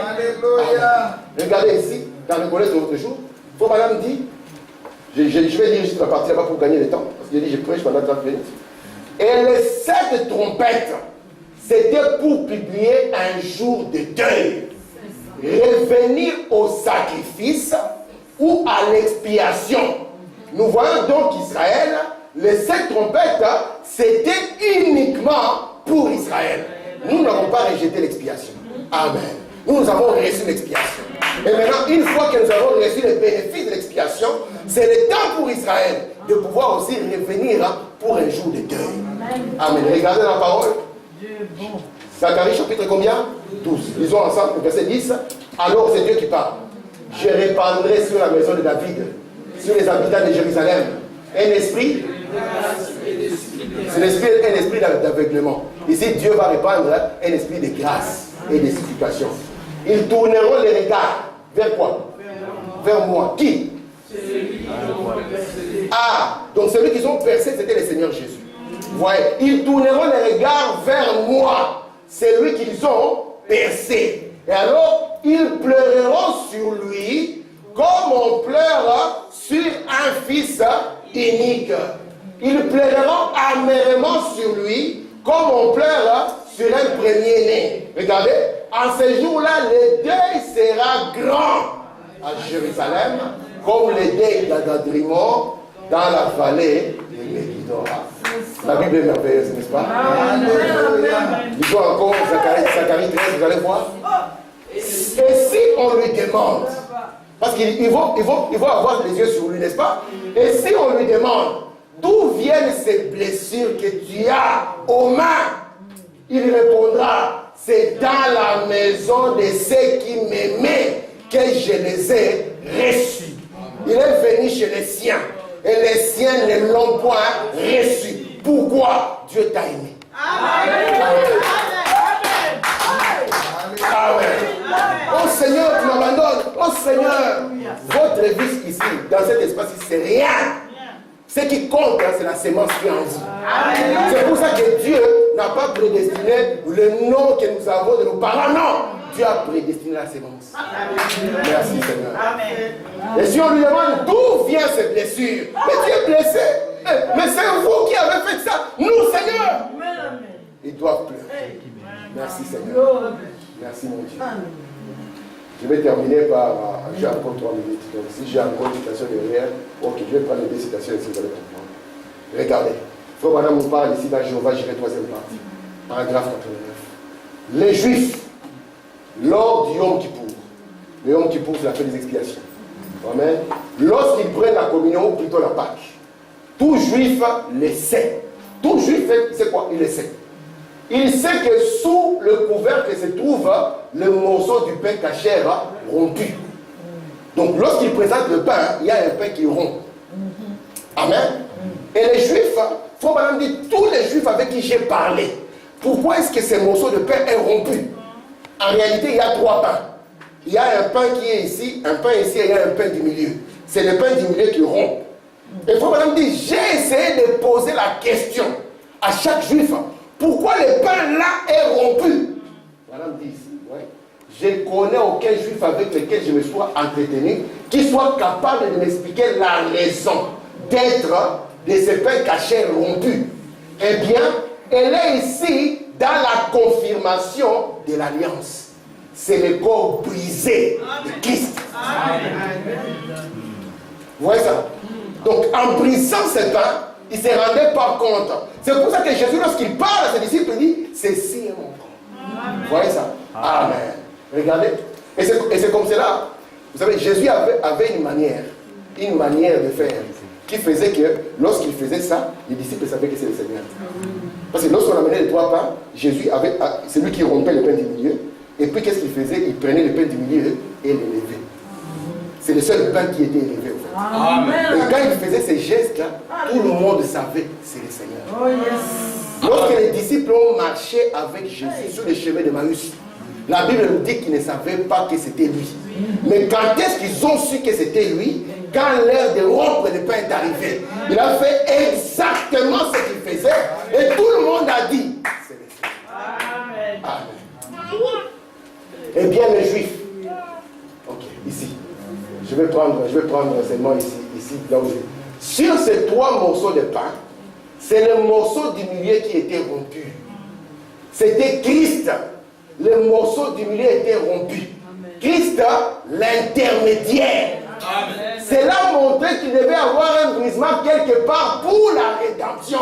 Alléluia. Regardez ici, dans le collège de l'autre jour, Frère Branham dit, je vais dire juste la partie là-bas pour gagner le temps. Parce qu'il dit, je prêche pendant 30 minutes. Et les 7 trompettes, c'était pour publier un jour de deuil. Revenir au sacrifice ou à l'expiation. Nous voyons donc qu'Israël, les 7 trompettes, c'était uniquement pour Israël. Nous n'avons pas rejeté l'expiation. Amen. Nous avons reçu l'expiation. Et maintenant, une fois que nous avons reçu les bénéfices de l'expiation, c'est le temps pour Israël de pouvoir aussi revenir pour un jour de deuil. Amen. Regardez la parole. Zacharie chapitre combien? 12. Lisons ensemble le verset 10. Alors c'est Dieu qui parle. Je répandrai sur la maison de David, sur les habitants de Jérusalem, un esprit. C'est un esprit d'aveuglement. Ici, Dieu va répandre un esprit de grâce et de supplication. Ils tourneront les regards vers quoi? Vers moi. Qui? Ah, donc celui qu'ils ont percé, c'était le Seigneur Jésus. Vous voyez, ils tourneront les regards vers moi. C'est lui qu'ils ont percé. Et alors, ils pleureront sur lui comme on pleure sur un fils unique. Ils pleureront amèrement sur lui comme on pleure sur un premier-né. Regardez, en ce jour-là, le deuil sera grand à Jérusalem, comme le deuil d'Adadrimon dans la vallée de Megidora. La Bible est merveilleuse, n'est-ce pas? Lisons encore Zacharie 13, vous allez voir. Et si on lui demande, parce qu'ils vont avoir les yeux sur lui, n'est-ce pas? Et si on lui demande d'où viennent ces blessures que tu as aux mains, il répondra, c'est dans la maison de ceux qui m'aimaient que je les ai reçus. Il est venu chez les siens et les siens ne l'ont point reçu. Pourquoi? Dieu t'a aimé. Amen. Amen. Oh Seigneur, tu m'abandonnes. Oh Seigneur, votre vie ici, dans cet espace, c'est rien. Ce qui compte, c'est la sémence qui est en vous. C'est pour ça que Dieu n'a pas prédestiné le nom que nous avons de nos parents. Non, Dieu a prédestiné la sémence. Merci Seigneur. Amen. Et si on lui demande d'où viennent ces blessures, mais tu es blessé. Mais c'est vous qui avez fait ça. Nous, Seigneur. Ils doivent pleurer. Merci Seigneur. Merci mon Dieu. Je vais terminer par... j'ai encore 3 minutes. Donc si j'ai encore une citation derrière, ok, je vais prendre les 2 citations ici, vous allez comprendre. Regardez. Frère Madame nous parle ici dans Jéhovah, j'irai 3e partie. Paragraphe 89. Les Juifs, lors du Yom Kippour, le Yom Kippour c'est la fête des expiations. Amen. Lorsqu'ils prennent la communion, ou plutôt la Pâque, tout Juif le sait. Tout Juif, c'est quoi? Il le sait. Il sait que sous le couvercle se trouve le morceau du pain cachère rompu. Donc lorsqu'il présente le pain, il y a un pain qui rompt. Amen. Et les Juifs, faut maintenant dire, tous les Juifs avec qui j'ai parlé, pourquoi est-ce que ce morceau de pain est rompu? En réalité, il y a 3 pains. Il y a un pain qui est ici, un pain ici, et il y a un pain du milieu. C'est le pain du milieu qui rompt. Et il faut maintenant dire, j'ai essayé de poser la question à chaque Juif. Pourquoi le pain là est rompu? Madame dit ici, ouais. Je ne connais aucun Juif avec lequel je me sois entretenu qui soit capable de m'expliquer la raison d'être de ce pain caché rompu. Eh bien, elle est ici dans la confirmation de l'alliance. C'est le corps brisé de Christ. Vous voyez ça? Donc, en brisant ce pain, il ne se rendait pas compte. C'est pour ça que Jésus, lorsqu'il parle à ses disciples, il dit, ceci est mon corps. Vous voyez ça? Amen. Regardez. Et c'est comme cela. Vous savez, Jésus avait une manière de faire qui faisait que lorsqu'il faisait ça, les disciples savaient que c'est le Seigneur. Parce que lorsqu'on amenait les 3 pains, Jésus avait, c'est lui qui rompait le pain du milieu. Et puis qu'est-ce qu'il faisait? Il prenait le pain du milieu et l'élevait. C'est le seul pain qui était élevé au fait. Amen. Et quand il faisait ces gestes-là, tout le monde savait que c'est le Seigneur. Oh, yes. Lorsque les disciples ont marché avec Jésus sur les chemins de Maüs, la Bible nous dit qu'ils ne savaient pas que c'était lui. Mais quand est-ce qu'ils ont su que c'était lui? Quand l'heure de rompre le pain est arrivée, il a fait exactement ce qu'il faisait et tout le monde a dit c'est le Seigneur. Amen. Eh bien les Juifs, ok, ici, je vais prendre seulement ici là où je... Sur ces 3 morceaux de pain, ce c'est le morceau du milieu qui était rompu. C'était Christ. Le morceau du milieu était rompu. Christ, l'intermédiaire. Cela montrait qu'il devait avoir un brisement quelque part pour la rédemption.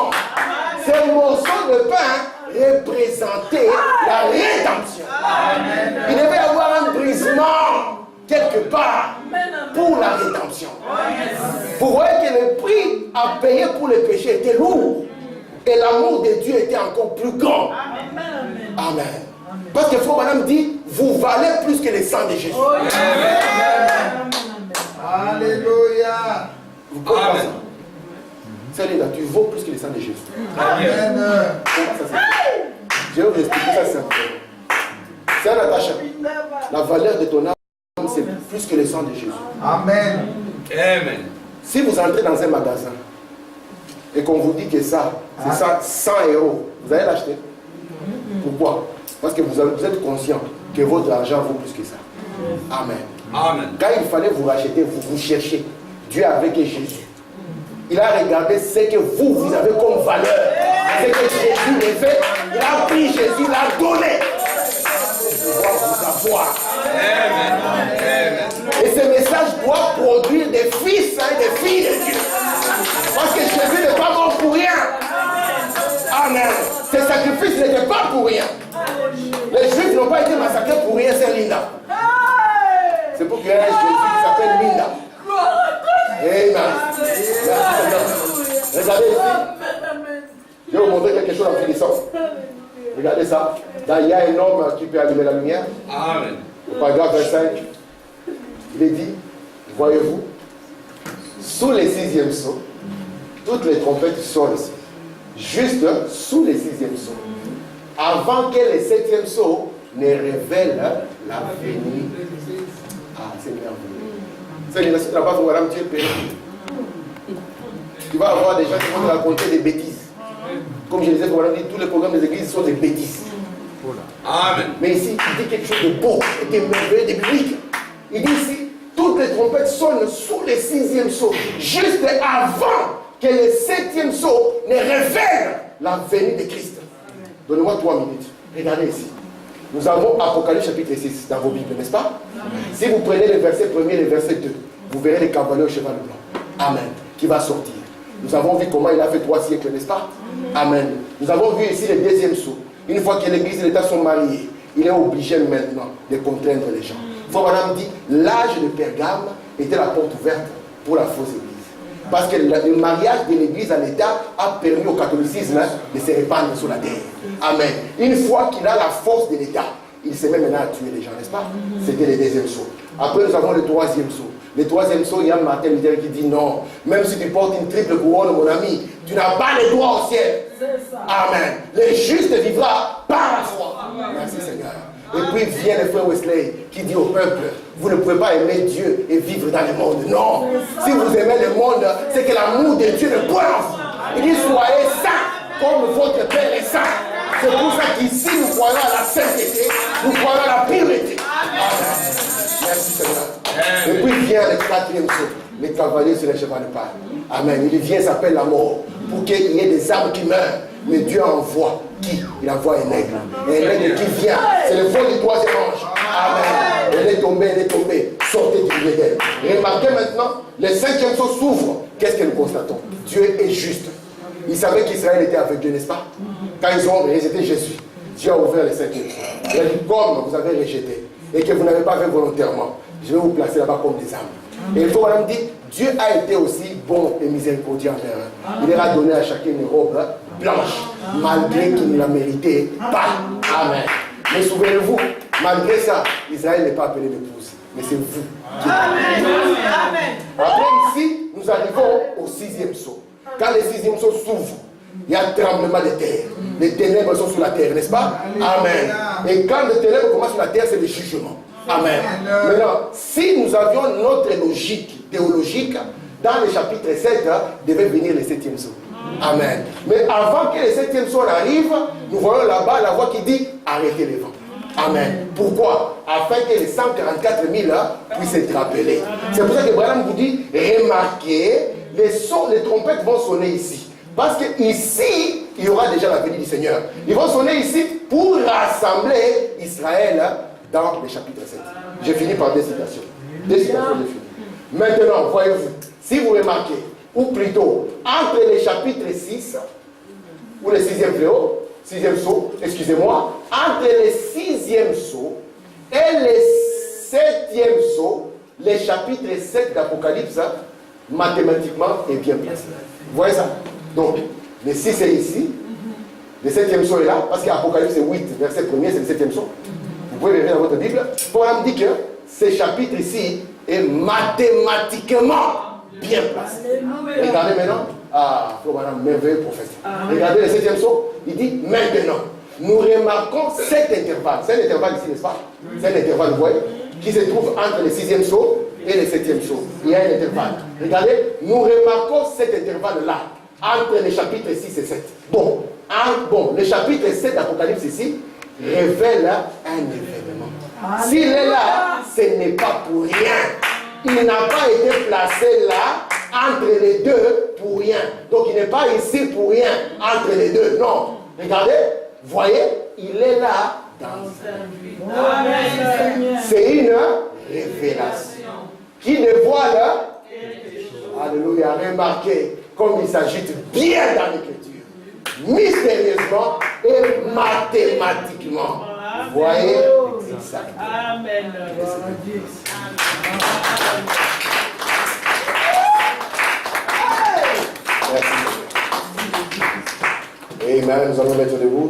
Ce morceau de pain représentait la rédemption. Il devait avoir un brisement quelque part pour la rédemption. Vous voyez que le prix à payer pour le péché était lourd. Et l'amour de Dieu était encore plus grand. Amen. Parce que frère Madame dit, vous valez plus que le sang de Jésus. Alléluia. Vous comprenez ça? Celle-là, tu vaux plus que le sang de Jésus. Amen. Comment ça se fait? Je vais vous expliquer ça simplement. C'est un attachant. La valeur de ton âme, c'est plus que le sang de Jésus. Amen. Amen. Si vous entrez dans un magasin et qu'on vous dit que ça, c'est ça 100 €, vous allez l'acheter. Pourquoi? Parce que vous êtes conscient que votre argent vaut plus que ça. Amen. Amen. Quand il fallait vous racheter, vous cherchez. Dieu avec Jésus. Il a regardé ce que vous avez comme valeur. Ce que Jésus a fait. Il a pris Jésus, il l'a donné. Pour pouvoir vous avoir. Et ce message doit produire des fils et des filles de Dieu. Parce que Jésus n'est pas mort pour rien. Amen. Ces sacrifices n'étaient pas pour rien. Les Juifs n'ont pas été massacrés pour rien, c'est Linda. C'est pour qu'il y ait un Jésus qui s'appelle Linda. Amen. Regardez ici. Je vais vous montrer quelque chose en finissant. Regardez ça. Là, il y a un homme qui peut allumer la lumière. Amen. Au paragraphe 25, il est dit, voyez-vous, sous les 6e sceaux, toutes les trompettes sonnent ici. Juste sous les 6e sceaux. Avant que les 7e sceaux ne révèlent la venue. Ah, c'est merveilleux. C'est l'université là-bas où Madame Dieu père. Tu vas avoir des gens qui vont te raconter des bêtises. Comme je disais, tous les programmes des églises sont des bêtises. Amen. Mais ici, il dit quelque chose de beau, de merveilleux, de biblique. Il dit ici, toutes les trompettes sonnent sous les 6e sceaux, juste avant que les 7e sceaux ne révèlent la venue de Christ. Donnez-moi 3 minutes. Regardez ici. Nous avons Apocalypse chapitre 6 dans vos Bibles, n'est-ce pas? Si vous prenez le verset 1er et le verset 2, vous verrez le cavalier au cheval blanc. Amen. Qui va sortir. Nous avons vu comment il a fait 3 siècles, n'est-ce pas? Amen. Nous avons vu ici le 2e sceau. Une fois que l'église et l'État sont mariés, il est obligé maintenant de contraindre les gens. Frère Madame dit, l'âge de Pergame était la porte ouverte pour la fausse église. Parce que le mariage de l'église à l'État a permis au catholicisme de se répandre sur la terre. Amen. Une fois qu'il a la force de l'État, il se met maintenant à tuer les gens, n'est-ce pas? C'était le 2e sceau. Après, nous avons le 3e sceau. Le 3e sceau, il y a Martin Luther qui dit non, même si tu portes une triple couronne, mon ami, tu n'as pas le droit au ciel. Amen. Le juste vivra par la foi. Merci Seigneur. Et puis vient le frère Wesley qui dit au peuple, vous ne pouvez pas aimer Dieu et vivre dans le monde. Non. Si vous aimez le monde, c'est que l'amour de Dieu ne point en vous. Il dit soyez saints comme votre Père est saint. C'est pour ça qu'ici nous croyons à la sainteté, nous croyons à la pureté. Amen. Merci Seigneur. Et puis vient le 4e sceau, le cavalier sur le cheval de paille. Amen. Il vient, s'appelle la mort, pour qu'il y ait des âmes qui meurent. Mais Dieu envoie qui? Il envoie un aigle. Et un aigle qui vient, c'est le vol du 3e ange. Amen. Elle est tombée. Sortez du milieu d'elle. Remarquez maintenant, le 5e sceau s'ouvre. Qu'est-ce que nous constatons? Dieu est juste. Ils savaient qu'Israël était avec Dieu, n'est-ce pas? Quand ils ont rejeté Jésus, Dieu a ouvert le 5e sceau. Il a dit, comme vous avez rejeté et que vous n'avez pas fait volontairement, je vais vous placer là-bas comme des âmes. Et il faut madame dire, Dieu a été aussi bon et miséricordieux envers eux. Il leur a donné à chacun une robe blanche, malgré qu'il ne la méritait pas. Amen. Mais souvenez-vous, malgré ça, Israël n'est pas appelé l'épouse, mais c'est vous. Amen. Amen. Après ici, nous arrivons au 6e sceau. Quand le 6e sceau s'ouvre, il y a un tremblement de terre. Les ténèbres sont sur la terre, n'est-ce pas? Amen. Et quand les ténèbres commencent sur la terre, c'est le jugement. Amen. Maintenant, si nous avions notre logique théologique, dans le chapitre 7, devait venir le 7e sceau. Amen. Mais avant que le 7e sceau arrive, nous voyons là-bas la voix qui dit arrêtez les vents. Amen. Pourquoi? Afin que les 144 000 puissent être rappelés. C'est pour ça que Branham vous dit remarquez, les trompettes vont sonner ici. Parce qu'ici, il y aura déjà la venue du Seigneur. Ils vont sonner ici pour rassembler Israël dans le chapitre 7. J'ai fini par des citations. Des citations, j'ai fini. Maintenant, voyez-vous, si vous remarquez, ou plutôt, entre les chapitres 6, ou le 6e fléau, 6e sceau, excusez-moi, entre le 6e sceau et le 7e sceau, le chapitre 7 d'Apocalypse, mathématiquement, est bien placé. Vous voyez ça? Donc, le 6 est ici, le 7e sceau est là, parce qu'Apocalypse 8, verset 1er, c'est le 7e sceau. Vous pouvez vérifier dans votre Bible. Paul me dit que ce chapitre ici est mathématiquement bien placé. Regardez maintenant. Ah, il faut madame, merveilleux prophète. Regardez le 7e sceau. Il dit maintenant, nous remarquons cet intervalle. C'est un intervalle ici, n'est-ce pas? C'est un intervalle, vous voyez, qui se trouve entre le 6e sceau et le 7e sceau. Il y a un intervalle. Regardez, nous remarquons cet intervalle-là entre les chapitres 6 et 7. Bon, le chapitre 7 d'Apocalypse ici révèle un événement. S'il est là, ce n'est pas pour rien. Il n'a pas été placé là entre les deux pour rien. Donc il n'est pas ici pour rien entre les deux. Non. Regardez, voyez, il est là dans un but. C'est une révélation qui dévoile. Alléluia. Remarquez comme il s'agite bien dans l'écriture, mystérieusement et mathématiquement. Vous voyez exactement. Amen. Merci. Amen. Nous allons mettre debout.